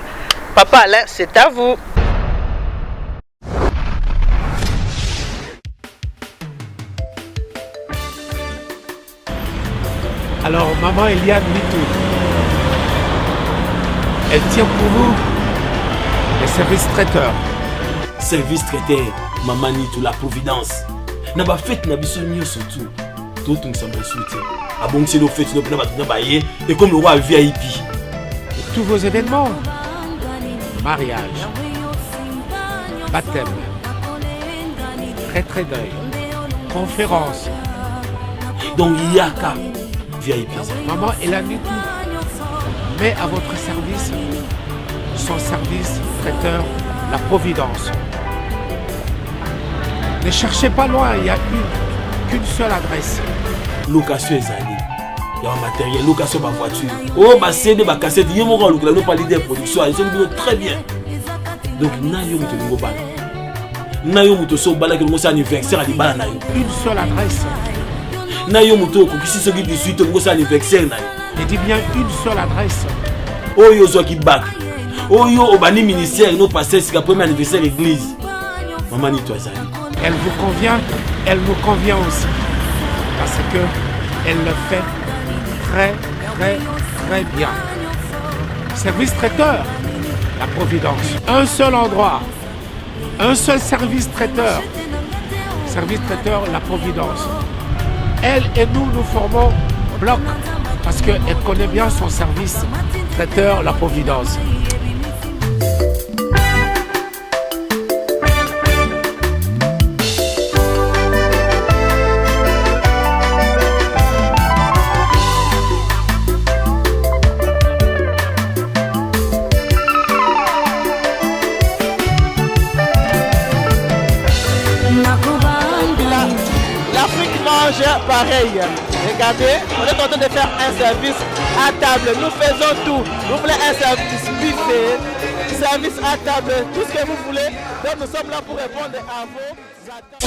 Papa Alain, c'est à vous. Alors maman Eliane Mitou, elle tient pour vous les services traiteurs. Service traiteur, maman Nitou, la providence. Na ba fête na biso nyo surtout. Tout nous sommes soutien. Ah bon, c'est nos fêtes, nous prenons notre baillé et comme le roi VIP. Tous vos événements, mariage, baptême, retrait d'œil, conférence. Donc il y a qu'à VIP. Maman Eliane Mitou met à votre service son service traiteur, la providence. Ne cherchez pas loin, il n'y a qu'une seule adresse. Location ezali. Il y a un matériel, location de voiture. Oh, bah CD, bah cassette, il y a mon rôle, nous parlons de production, ils sont très bien. Donc, nayo muto ngo bana. Nayo muto so bala que nous anniversaire à bala nayo. Une seule adresse. Nayo muto ko kisi soki 18 ngo anniversaire nayo. Je dis bien une seule adresse. Oh yo zo ki back. Oh yo obani ministère no passer c'est le premier anniversaire église. Maman ni toi zali. Elle vous convient, elle nous convient aussi. Parce que elle le fait très bien. Service traiteur, la providence. Un seul endroit, un seul service traiteur. Service traiteur, la providence. Elle et nous, nous formons bloc parce qu'elle connaît bien son service traiteur, la providence. Pareil, regardez, on est en train de faire un service à table. Nous faisons tout. Vous voulez un service buffet, service à table, tout ce que vous voulez. Donc nous sommes là pour répondre à vos attentes.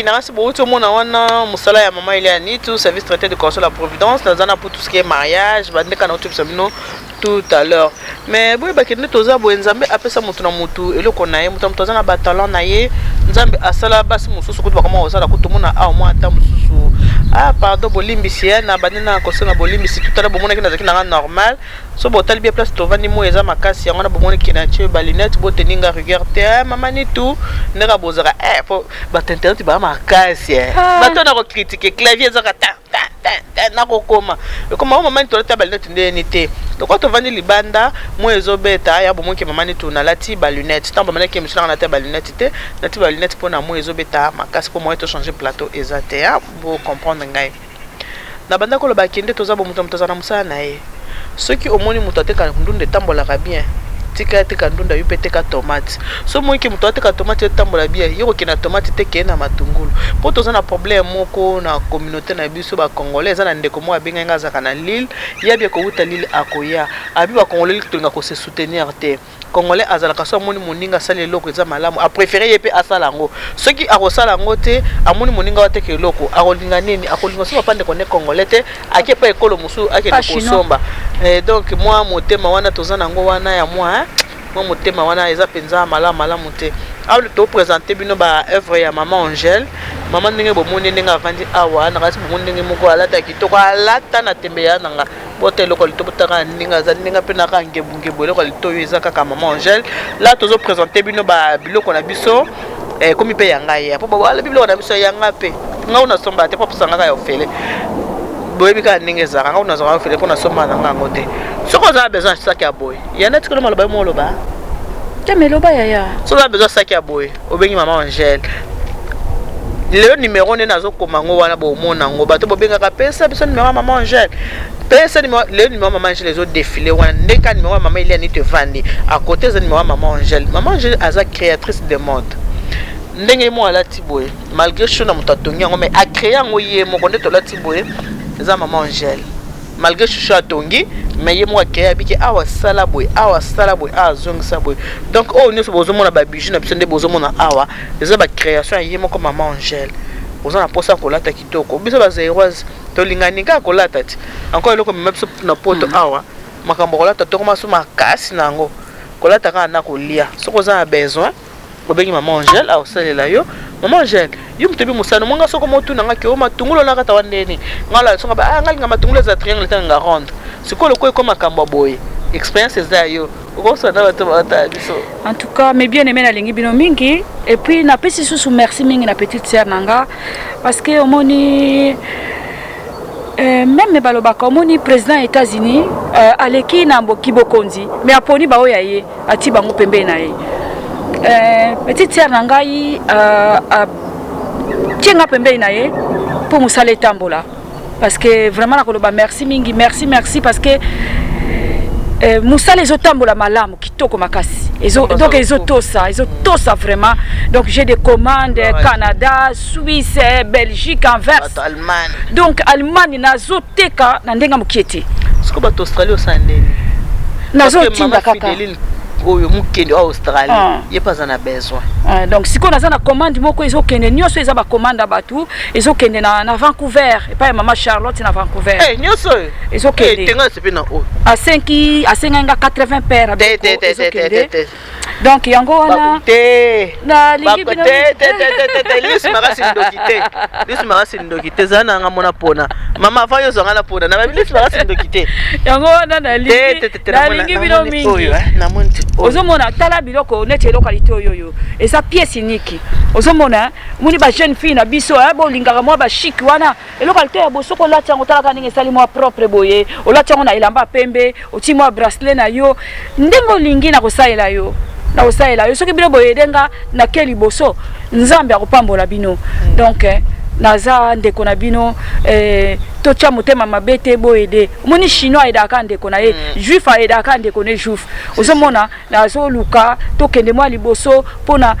général c'est beaucoup tout le monde wana musala ya maman Eliani tout service traité de correction la Providence dans un pour tout ce qui est mariage bande kana tout sabino tout à l'heure mais boy bakende toza bo nzambe apesa mutu na mutu eloko na ye mutu toza na batalon na ye nzambe asala basi mususu kutu bakoma osala kutu mona a moi ata mususu ah pardon bolimbisi na banena kosenga bolimbisi tout à l'heure bomona kina zakina normal so botal bien place tovandi mo eza makasi yango na bomona kina tie balinette bo teninga regarder maman ni tout ndeka bozaka po batinternet ba makasi batona ko critiquer clavier zaka ta na kokoma koma maman ni toleta balinette ndeni te donc to vandi libanda mo ezobeta ya bomonke maman ni tout na lati balinette tant maman ki monsieur na ta balinette te na ti balinette pona mo ezobeta makasi po mo to changer plateau ezate ya bo comprendre ngai na banda ko lo bakende toza bo mutu mutazana musana na ye soki omoni mutu ateka ndunde tambola bien tika tika ndunda yupe teka tomate so moi ki mutu ateka tomate tambola bien yoko kina tomate teke na matungulu po toza na problème moko na communauté na biso ba congolais na ndeko mo abenga ngaza kana Lille yabi ko uta Lille akoya abi ba congolais tulinga ko se soutenir te congolais azalaka so amoni moninga sala eloko eza malamu a préférer yepe asala ngo soki akosala ngo te amoni moninga wateke eloko akolinga nini akolinga so pande ko ne congolais te akepa ekolo musu akende kosomba donc moi motema wana tozana ngo wana ya moi motema wana eza penza malamu te aw to présenter bino ba œuvre ya maman Angèle maman ndenge bomoni ndenge avandi awa na kasi bomoni ndenge moko alata kitoko alata na tembe ya nanga bote loko litobutaka ndinga za ndinga pe na kangebunge bole ko litoyo eza kaka maman Angèle là tozo présenter bino ba biloko na biso komi pe yanga ya po ba biloko na biso yanga pe nga una somba te po sanga ka ofele boyebi ka ndenge ezaka nga una zaka ofele po na somba na ngango te soko za besoin saki ya boy yana tikolo maloba mo loba meloba yaya so za besoin saki ya boy obengi maman Angèle le numéro ne nazo komango wana bo mona ngo bato bobenga ka pesa biso numéro maman Angèle pesa numéro le numéro maman Angèle les autres défilé wana ndeka numéro maman Eliani te vandi à côté za numéro maman Angèle aza créatrice de mode ndenge mo ala tiboye malgré chona mutatongi ngo mais a créer ngo ye mo konde to la tiboye za maman Angèle malgré chouchou atongi mais ye mo créer biki awa sala boy azong sa boy donc oh nous bozo mona ba bijou na bisende bozo mona awa eza ba création ye mo comme maman Angèle bozo na posa ko lata kitoko biso ba zéroise to lingani ka ko lata ti encore eloko même biso na poto awa makambo ko lata to koma so makasi nango ko lata ka na ko lia soko za besoin obengi maman Angèle a osalela yo maman Angèle yo mtebi musano monga soko motu nanga ke o matungulo na kata wandeni ngala songa ba ngali matungulo za triangle tanga ronde sikolo ko ko makambo boy expérience za yo okosa na bato bata biso en tout cas mais bien aimé na lingi bino mingi et puis na pesi sous merci mingi na petite sœur nanga parce que omoni même balobaka omoni président États-Unis aleki na mboki bokonzi mais aponi ba oya ye ati bango pembe na ye petite sœur nangai tienga pembe na ye pour musala etambola parce que vraiment nakoloba merci mingi merci parce que musala ezotambola malamu kitoko makasi donc ezotosa vraiment donc j'ai des commandes Canada, Suisse, Belgique, Anvers donc Allemagne nazoteka na ndenga mokiete siko ba Australie osandeni nazotinda kaka oyo mukende wa Australie ye pas en a besoin donc siko naza na commande moko ezokende nyonso eza ba commande batu ezokende na Vancouver et pas maman Charlotte na Vancouver nyonso ezokende tenga sepe na o a 80 paires ezokende donc yango wana na lingi bino lisi marasi ndokite zana nga mona pona mama fa yo zonga na pona na lisi marasi ndokite yango wana na lingi bino mingi ozomona tala biloko neti localité oyo eza pièce unique ozomona muni ba jeune fille na biso bo lingaka mwa ba chic wana localité ya bosoko lati yango tala kaninga sali mwa propre boye olati yango na elamba pembe oti mwa bracelet na yo ndenge lingi na kosalela yo na kosalela yo soki bino boye denga na keli boso nzambe akopambola bino donc naza ndeko na bino tocha motema mabete boyede moni chinois aidaka ndeko na ye juif aidaka ndeko ne juif ozomona nazo luka tokende mwa liboso pona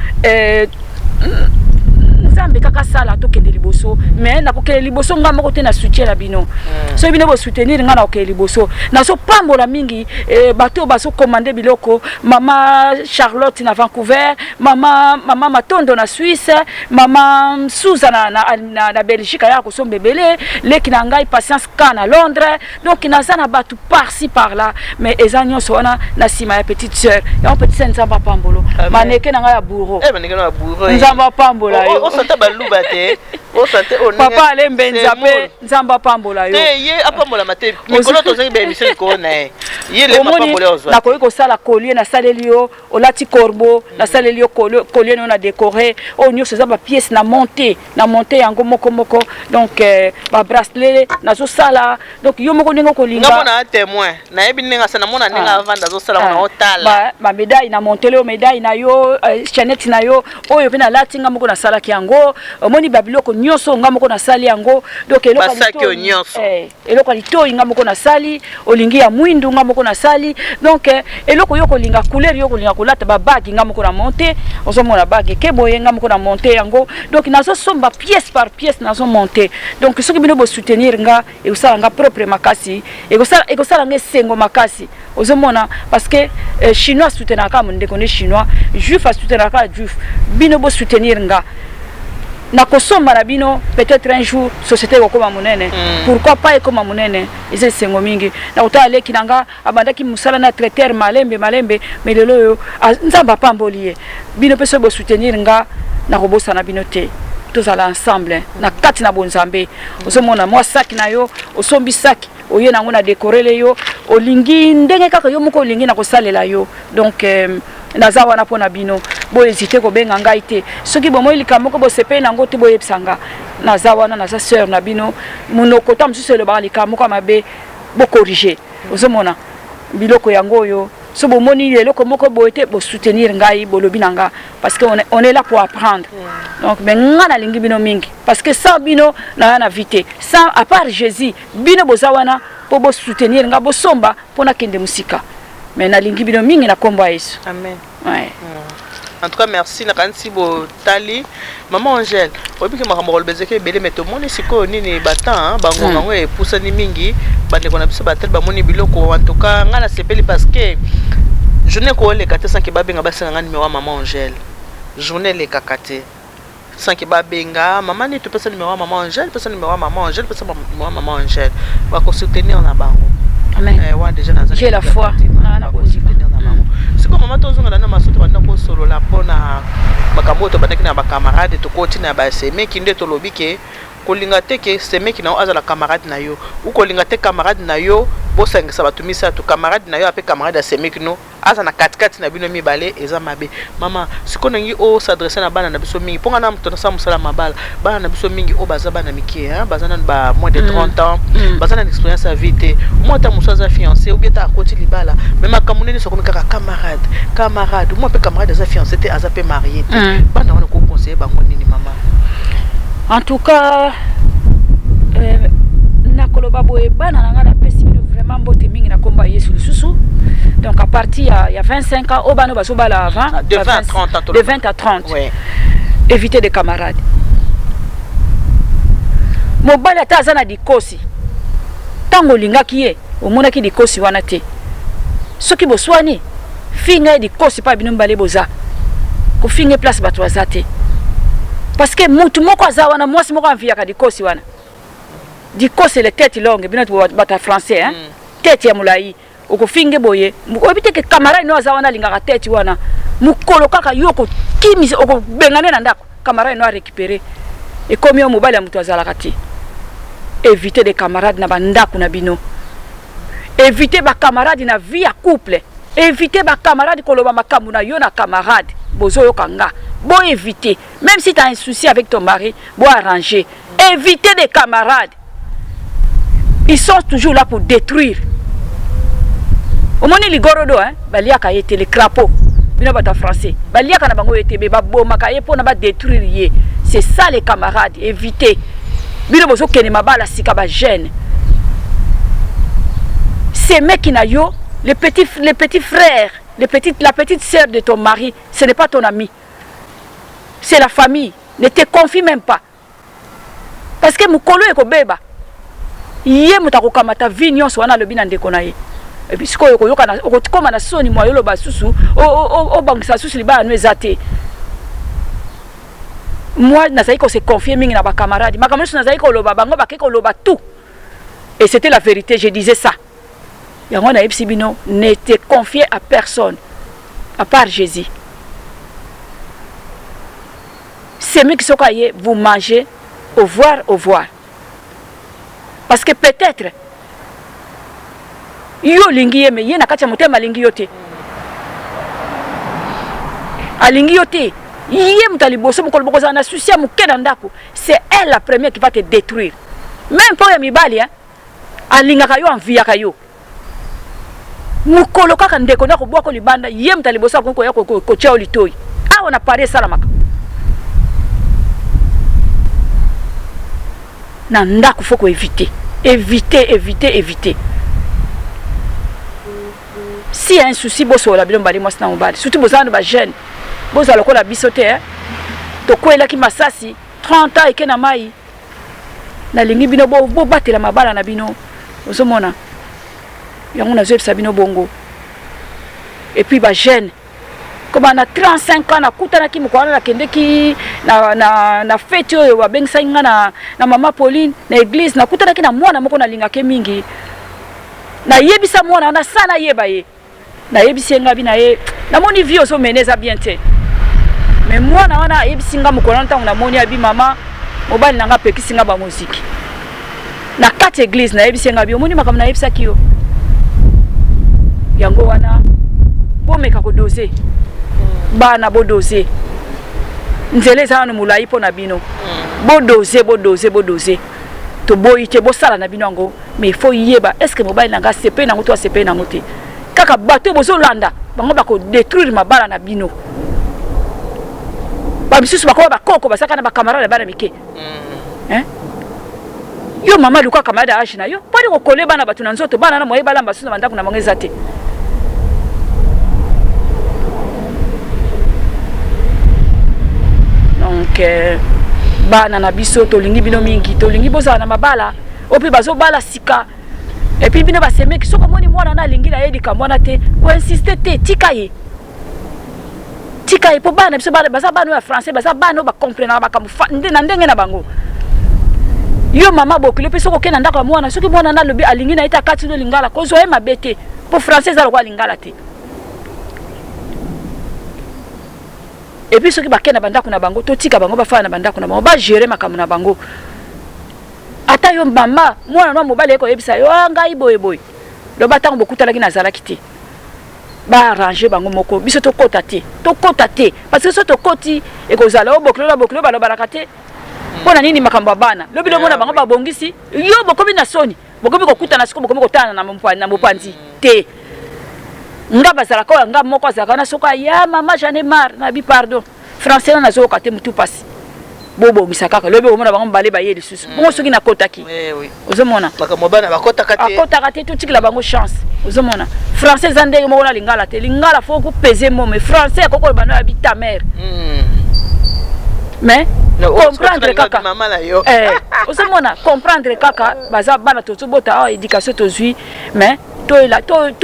nzambe kaka sala tokende liboso mais nakokende liboso nga moko te na soutien na bino so bino bo soutenir nga na okende liboso na so pambola mingi bato baso commander biloko mama Charlotte na Vancouver mama Matondo na Suisse mama Souza na Belgique ya ko sombe belé leki na ngai Patience Ka na Londres donc naza na bato par-ci par-là mais ezanyo sona na sima ya petite sœur ya petite sœur nzamba pambolo maneke na ngai ya bourreau maneke na bourreau nzamba pambola yo o santa baluba te o santa o papa ale mbenza pe nzamba pambola yo te ye apambola mate mikolo to zengi be mission ko na ye le pambola ozo na koyi ko sala collier na saleli yo olati corbeau na saleli yo collier no na décorer o nyo seza ba pièce na monter yango moko donc ba bracelet na zo sala donc yo moko ningo ko linga ngamo na témoin na yebi ninga sana mona ninga vanda zo sala na otala ba médaille na montele o médaille na yo chaînette na yo oyo pe na lati nga moko na sala ki yango omoni babiloko nyonso nga moko na sali yango donc eloko basaki nyonso eloko lito nga moko na sali olingi ya mwindu nga moko na sali donc eloko yo ko linga couleur yo ko linga kolata ba bag nga moko na monter ozo mona bag ke boye nga moko na monter yango donc nazo somba pièce par pièce nazo monter donc soki bino bo soutenir nga e usala nga propre makasi e ko sala nga sengo makasi ozo mona parce que chinois soutenaka monde ko ne chinois juif a soutenaka juif bino bo soutenir nga na kosomba na bino peut-être un jour société ekoma monene pourquoi pas ekoma monene eza sengo mingi na kotala leki nanga abandaki musala na traiteur malembe mais lelo yo nzamba pamboli ye bino pe so bo soutenir nga na kobosa na bino te tozala ensemble na kati na bonzambe ozomona mwa saki na yo osombi saki oye nango na décorele yo olingi ndenge kaka yo moko olingi na kosalela yo donc naza wana pona bino bo hésiter ko benga ngai te soki bomo ilika moko bo sepe nango te bo yebsanga naza wana naza sœur na bino munoko tam susu le balika moko mabe bo corriger ozomona biloko yango yo so bomoni eloko moko bo ete bo soutenir ngai bo lobi nanga parce que on est là pour apprendre donc mais ngana lingi bino mingi parce que sans bino na vite sans à part Jésus bino bozawana po bo soutenir nga bo somba pona kende musika mais na lingi bino mingi na kombo Yesu amen ouais en tout cas merci na kansi bo tali maman Angèle obi ke makambo bezeke belé mais to moni siko nini batan bango bango e pusani mingi bande kona biso batel ba moni biloko en tout cas ngana sepeli parce que journée ko le kate sans ke babenga basanga ngani mewa maman Angèle journée le kakate sans que babenga maman ni to pesa numéro maman Angèle pesa numéro maman Angèle pesa numéro maman Angèle va ko soutenir na bango amen ouais déjà dans j'ai la foi na ko soutenir na bango c'est comme maman tozonga na masoto banda ko solo la pona makambo to bandaki na ba camarade to koti na ba seme kinde to lobike kolinga te ke seme ki na azala camarade na yo ou kolinga te camarade na yo bo sangisa batumisa to camarade na yo ape camarade seme ki no azana katikati na bino mibale eza mabe mama sikono ngi o s'adresser na bana na biso mingi ponga na mutona sa musala mabala bana na biso mingi o baza bana mike bazana ba moins de 30 ans bazana une expérience à vite moi ta musaza fiancé ou bien ta koti libala mais makamuneni so comme kaka camarade moi pe camarade za fiancé te azape marié bana wana ko conseiller bango nini mama en tout cas na koloba boye bana nanga na pesi bino vraiment mbote mingi na komba Yesu lisusu donc à partir il y a 25 ans au bano baso bala avant de 20 à 30 ans de 20 à 30 ouais éviter des camarades mobali ata azana dikosi tango lingaki ye omonaki dikosi wana te soki boswani finga dikosi pa bino mbale boza ko finga place bato bazate parce que mutu moko azawana mwasi moko anviaka dikosi wana dikosi le tête longue bino bata français hein tête ya mulai okofinge boye obite ke camarade no azawana lingaka tête wana mukolo kaka yoko kimisi okobengane na ndako camarade no a récupérer et comme yo mobali ya mutu azalaka te éviter des camarades na bandako na bino éviter ba camarade na vie ya couple éviter ba camarade koloba makambu na yo na camarade bozo yo kanga bon éviter même si tu as un souci avec ton mari bon arranger éviter des camarades ils sont toujours là pour détruire au moni ligorodo hein baliaka yete les crapauds bino bata français baliaka na bango yete be baboma ka yepo na ba détruire ye c'est ça les camarades éviter bino bozo kene mabala sika ba jeune ces mecs qui na yo les petits frères la petite sœur de ton mari ce n'est pas ton ami c'est la famille Ne te confie même pas. Parce que mukolo ekobeba. Yé mutako kamata vignon swana lobi na ndeko na ye. Et puis siko yoka na okoma na soni mwa yolo basusu o bangisa susu liba anu ezate. Moi nazali ko se confier mingi na ba camarades. Ma camarade nazali ko loba bango ba ke ko loba tout. Et c'était la vérité, je disais ça. Yango na yebisi bino ne te confier à personne à part Jésus. C'est mieux que ce que vous mangez au voir. Parce que peut-être yo lingi yeme ye na kati ya motema lingi yote. Alingi yote. Yé mutaliboso mukolo bokoza na souci ya mukena ndako. C'est elle la première qui va te détruire. Même pour ya mibali hein. Alinga kayo envia kayo. Mukolo kaka ndeko ndako bwako libanda ye mutaliboso ko ya ko chao litoi. Ah on a parlé ça la maka. Nanda qu'il faut éviter. Éviter. Si y a un souci, bosso la bilon bali mosna mobali. Surtout bossa de ba jeune. Bossa loko la bisote hein. To ko ela ki masasi 30 ans et na mai. Na lingi bino bo batela mabala na bino. Ozomona. Yango na zeb sabino bongo. Et puis ba jeune. Comme on a 35 ans na kutana ki mukwana na kende ki na fête yo wa bengisa nga na mama Pauline na église na kutana ki na mwana moko na linga ke mingi na yebisa mwana na sana yeba ye na yebisi nga bi na ye na moni vie oso meneza bien te mais mwana wana yebisi nga mukwana ntango na moni abi mama mobali nanga pekisi nga ba musique na kati église na yebisi nga bi moni makam na yebisa ki yo yango wana bomeka ko doser bana bodoser nzele za no mulai po na bino bodoser to boyite bo sala na bino ngo mais il faut yeba est-ce que mobile nanga CP na ngoto CP na ngote kaka bato bozo landa bango bako détruire mabala na bino ba bisusu bako ba koko basaka na ba camarade bana mike hein yo mama luka camarade age na yo pali ko kole bana batu na nzoto bana na moye bala mbasusu na bandako na mangeza te. Donc bana na biso to lingi bino mingi to lingi boza na mabala opi bazo bala sika et puis bino ba seme ki soko moni mwana na lingi na yedi ka mwana te ko insister te tika ye po bana biso bana baza bana ya français baza bana ba comprendre ba kamu na ndenge na bango yo mama bokile pe soko kena ndako mwana soki mwana na lobi alingi na ita kati no lingala ko zo e mabete po français za kwa lingala te. Et puis ceux qui bakena bandako na bango to tika bango ba fa na bandako na bango ba gérer makamu na bango ata yo mama mwana no mobali ko yebisa yo ngai boy lo batango bokutala ki nazala kiti ba arranger bango moko biso to kota te parce que so to koti e ko zala boklo ba lo barakate pona nini makambo bana lo bilo mona bango ba bongisi yo bokobi na soni bokobi ko kutana siko bokobi ko tana na mopanzi te nga bazala ko nga moko azaka na soka ya mama j'en ai marre na bi pardon français na zo ka te mutu pasi bobo misaka ka lobe omona bango bale ba yeli susu bongo soki na kotaki oui ozomona makambo bana bakota kate to tikila bango chance ozomona français zande mo na lingala faut ko peser mo mais français ko bana ya bi ta mère mais comprendre kaka mama la yo ozomona comprendre kaka baza bana to bota éducation to zui mais to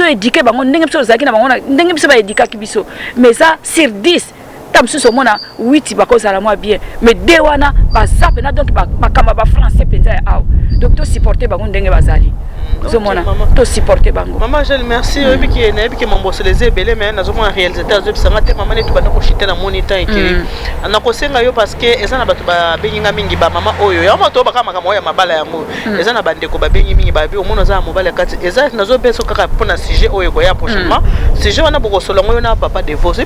éduquer bango ndenge biso zaki na bango ndenge biso ba éduquer kibiso mais ça sur 10 tam suso mona 8 bakoza la moi bien mais de wana baza pena donc bakama ba français penza ya donc to supporter bango ndenge bazali zomona to supporter bango maman je merci ebiki mamboso les ebele mais nazo mo réalisateur zo bisanga te maman netu bana ko chiter na moniteur ekiri ana ko senga yo parce que ezana bato ba benginga mingi ba mama oyo ya moto bakama kama oya mabala yango ezana bandeko ba bengi mingi ba bi omono za mobala kati ezana nazo beso kaka pona sujet oyo ko ya prochainement sujet wana boko solongo yo na papa divorce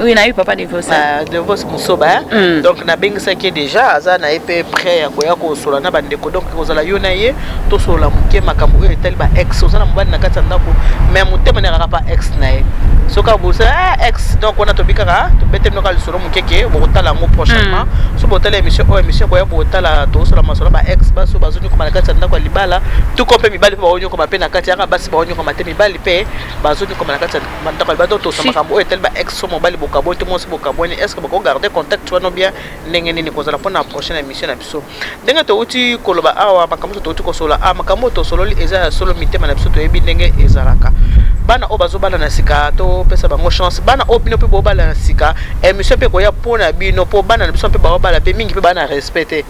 oui na eu papa divorce divorce musoba donc na bengisa ki déjà azana epé prêt ya ko sola na bandeko donc ko zala yo na ye to sola muke makam makambo oyo etali ba ex oza na mobali na kati ya ndako mais motema nekaka pa ex na ye soki abosa ex donc wana tobikaka tobete binoka lisolo mokeke bokotala yango prochainement so botala émission oyo émission boya botala tosala masolo ba ex baso bazonyokoma na kati ya ndako ya libala tuko mpe mibali mpe baonyokoma mpe na kati yaka basi baonyokoma te mibali mpe bazonyokoma na kati ya ndako ya libala donc tosala makambo oyo etali ba ex so mobali bokaboni te mwasi bokaboni est ce que bakogarde contact wana bien ndenge nini kozala mpona prochaine émission na biso ndenge touti koloba awa makambo touti kosolola makambo tosololi eza ya solo mitema na biso toyebi ndenge ezalaka bana o bazobala na sika to pesa bango chance bana o bino pe bobala na sika émission pe koya pona bino po bana na biso pe babala pe mingi pe bana respecter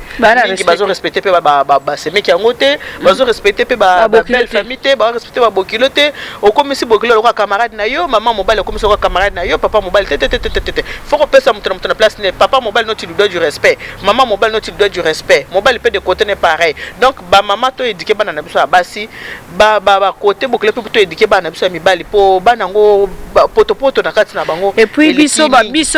mingi bazo respecter pe ba semeki yango te bazo respecter pe ba belle famille te ba respecter ba bokilo te o komisi bokilo ko camarade na yo maman mobile komisi ko camarade na yo papa mobile te faut ko pesa mutu na place ne papa mobile no tu lui dois du respect maman mobile no tu lui dois du respect mobile pe de côté n'est pareil donc ba maman to éduquer bana na biso basi ba côté bokilo pe to éduquer bana na biso bali po banango poto na kati na bango et puis biso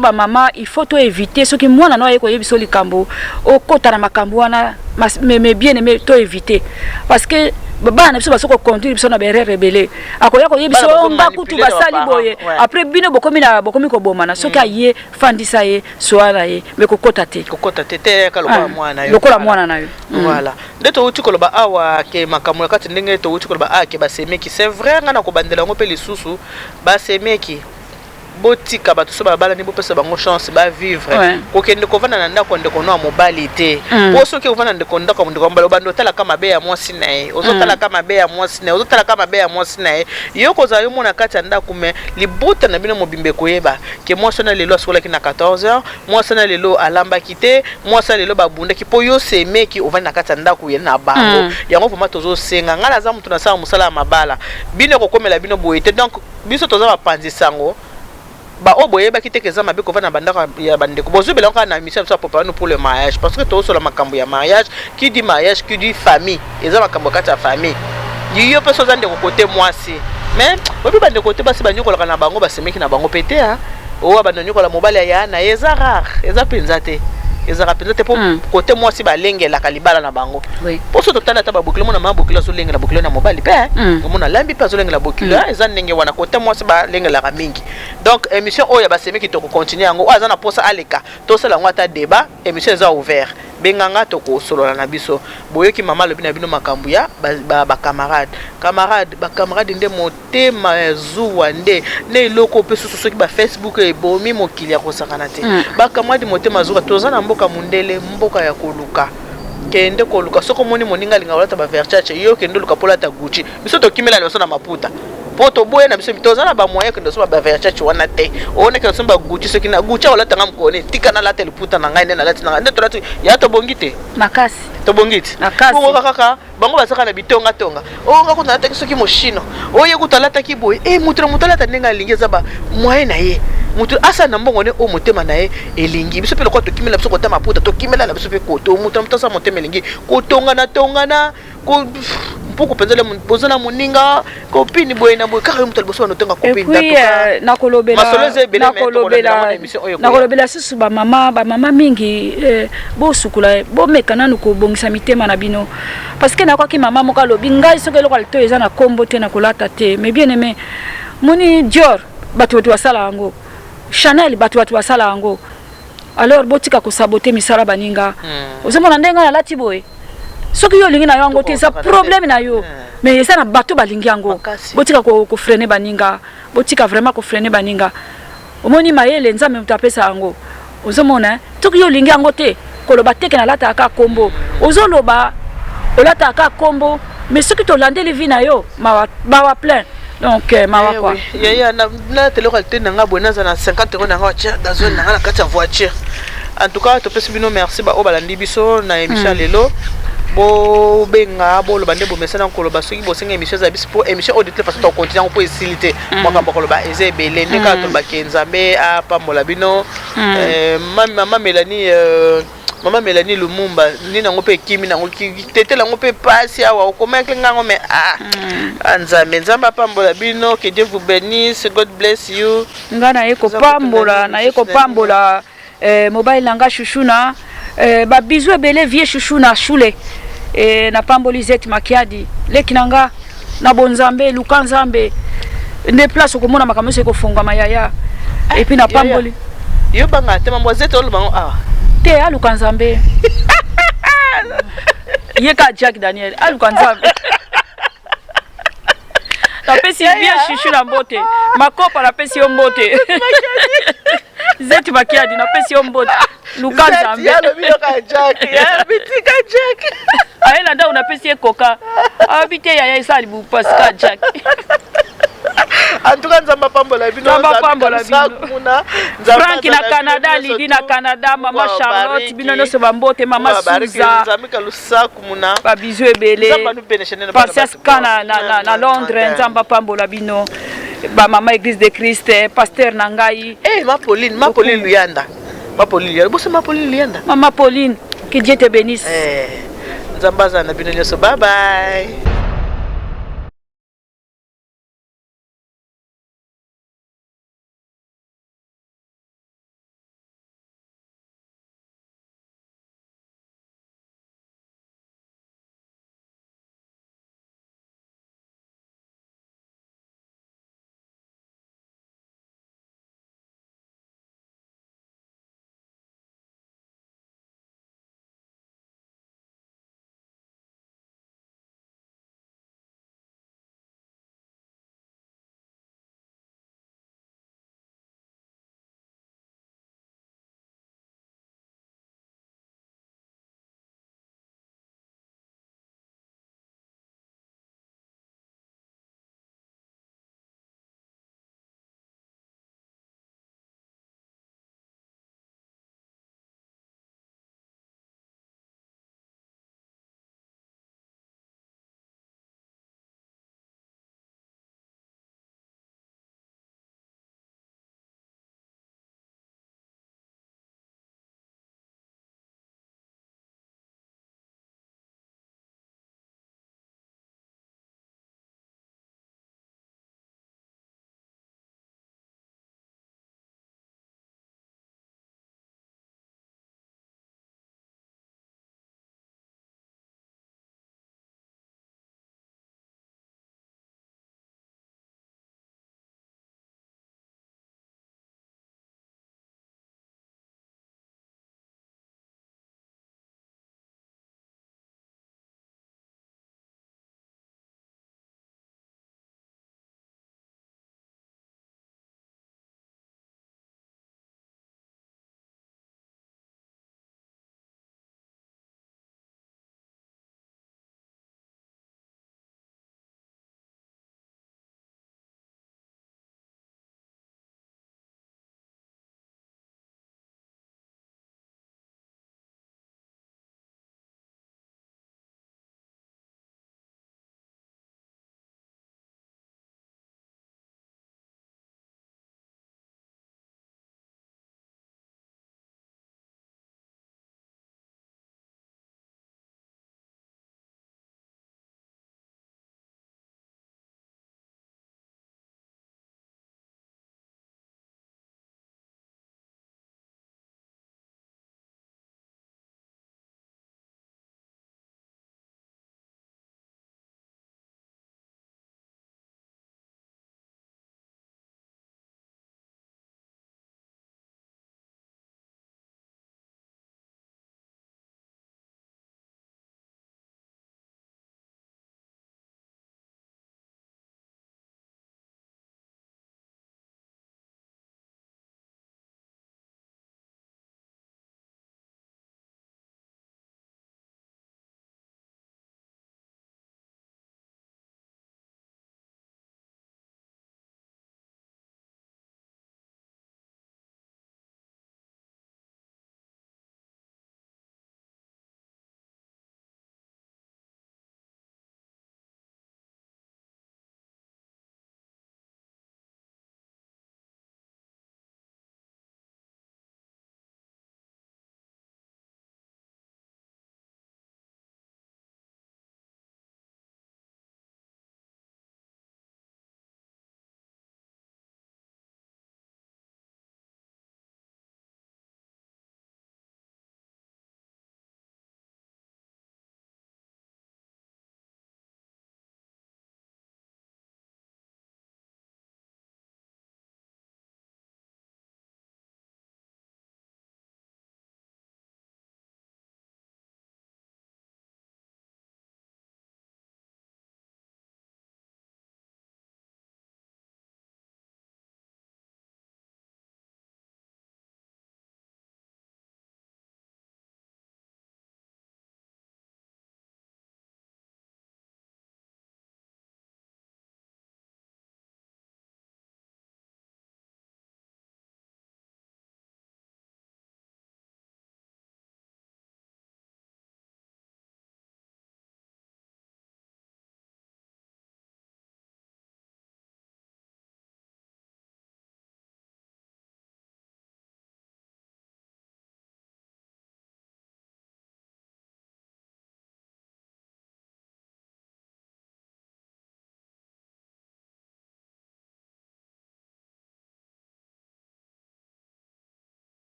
ba maman il faut to éviter ce qui mwana no ayeko yebiso likambo o kota na makambo wana mais bien aimé to éviter parce que bana biso basoko conduire biso na bere rebelle akoya ko yebiso ngakutu basali boye après bino bokomi ko bomana soki aye fandisa ye soala ye mais kokota te te kaloba mwana yo lokola mwana na yo voilà ndeto uti koloba awa ke makambo na kati ndenge to uti koloba ke basemeki c'est vrai ngana ko bandela ngo pe lisusu basemeki botika bato so babala ni bopesa bango chance ba vivre kokende kovana na ndako ndeko no mobali te po soki kovana ndeko ndako ndeko mbalo bando tala kama be ya mwasi na ye ozotala kama be ya mwasi na ye ozotala kama be ya mwasi na ye yo koza yo mona kati ya ndako me libuta na bino mobimbe koyeba ke mwasi na lelo asola ki na 14h mwasi na lelo alamba kite mwasi na lelo babunda ki po yo semeki ovana na kati ya ndako ye na bango yango voma tozo senga ngala za mutu na sa musala mabala bino kokomela bino boyete donc biso toza bapanzi sango ba oboye ba kiteke za mabe ko vana bandaka ya bandeko bozo bela ka na mission ça pour le mariage parce que to so la makambo ya mariage qui dit mariage qui dit famille eza makambo kata famille yiyo peso za ndeko côté mwasi mais obi bande côté basi banyoko la na bango basemeki na bango pété hein o bandonyoko la mobali ya na eza rare eza penza te ezaka penza te pour côté mwasi balengela kalibala na bango pour so totala ta babokilo mona mabokilo so lengela bokilo na mobali pe mona lambi pa so lengela bokilo eza ndenge wana côté mwasi balengela ka mingi donc émission oya basemeki to continuer yango aza na posa aleka to sala ngata débat émission eza ouvert benganga to ko solola na biso boyoki mama lobi na bino makambu ya ba camarade nde motema zuwa nde ne loko pe soki ba Facebook e bomi mokili ya kosakana te ba camarade motema zuwa toza na mboka mundele mboka ya koluka kende koluka soko moni moninga linga wala ta ba verchache yo kende luka pola ta Gucci biso to kimela leso na maputa poto boye na biso mitoza na ba moyen kende so ba verchache wana te one ke so ba Gucci soki na Gucci wala tanga mkone tika na late luputa na ngai na late na ngai to late ya to bongite makasi to bongite makasi kaka bango basaka na bitonga tonga o nga ko na late soki moshino oye kutalata ki boye mutu lata ndenga lingeza ba moyen na ye mutu asa na mbongo ne o motema na ye elingi biso pe lokwa to kimela biso kota maputa to kimela na biso pe koto mutu mutasa motema elingi kotonga na ko mpuku penzele bozana moninga kopini boye na boye kaka mutu liboso notenga kopini tatuka nakolobela susu ba mama mingi bo sukula bo mekana nuko bongisa mitema na bino parce que nakwaki mama moka lobi ngai soki eloko alito eza na kombo te na kolata te mais bien aimé moni Dior bato wasala yango Chanel bato wasala yango alors botika ko saboter misala baninga ozomona ndenga na lati boye soki yo lingi na yo yango te eza problème na yo mais eza na bato balingi yango botika ko freiner baninga botika vraiment ko freiner baninga omoni mayele nzambe mutapesa yango ozomona soki yo lingi yango te koloba teke na lata aka kombo ozoloba olata aka kombo mais soki to landeli vi na yo bawa plein donc mawa quoi ya na tele qualité nanga bonaza na 50 € nanga tia gasoil nanga na kati ya voiture en tout cas to pesi bino merci ba o balandi biso na émission lelo bo benga bo lo bande bo mesana ko lo basoki bo senga émission za biso pour émission auditeur parce que to continue pour faciliter makambo ko lo ba eze belé ndeka to ba kenzambe a pambola bino Maman Mélanie Lumumba ni nango pe kimi nango tete lango pe pasi awa okomeka ngango me nzambe pambola bino, que Dieu vous bénisse, God bless you. Ngana yeko pambola mobile nanga chuchuna ba bisou ebele vie chuchuna chule na pamboli zeti makiadi leki nanga na bonzambe luka nzambe ne place okomona makambo se kofungwa mayaya et puis na pamboli yo banga te mambo zeti olo bango awa te aluka nzambe yeka Jack Daniel aluka nzambe napesi bien chuchu na mbote makopa napesi yo mbote zeti makiadi napesi yo mbote luka nzambe aela nda unapesi ekoka abite yaya isali bu pasika Jack en tout cas nzamba pambola bino Frank na Canada Lidi na Canada mama Charlotte bino no se bambote mama Suza ba bizu ebele Patience kana na Londres nzamba pambola bino ba mama église de Christ pasteur Nangai ma Pauline Luyanda Mama Pauline que Dieu te bénisse nzamba za na bino nyoso bye bye.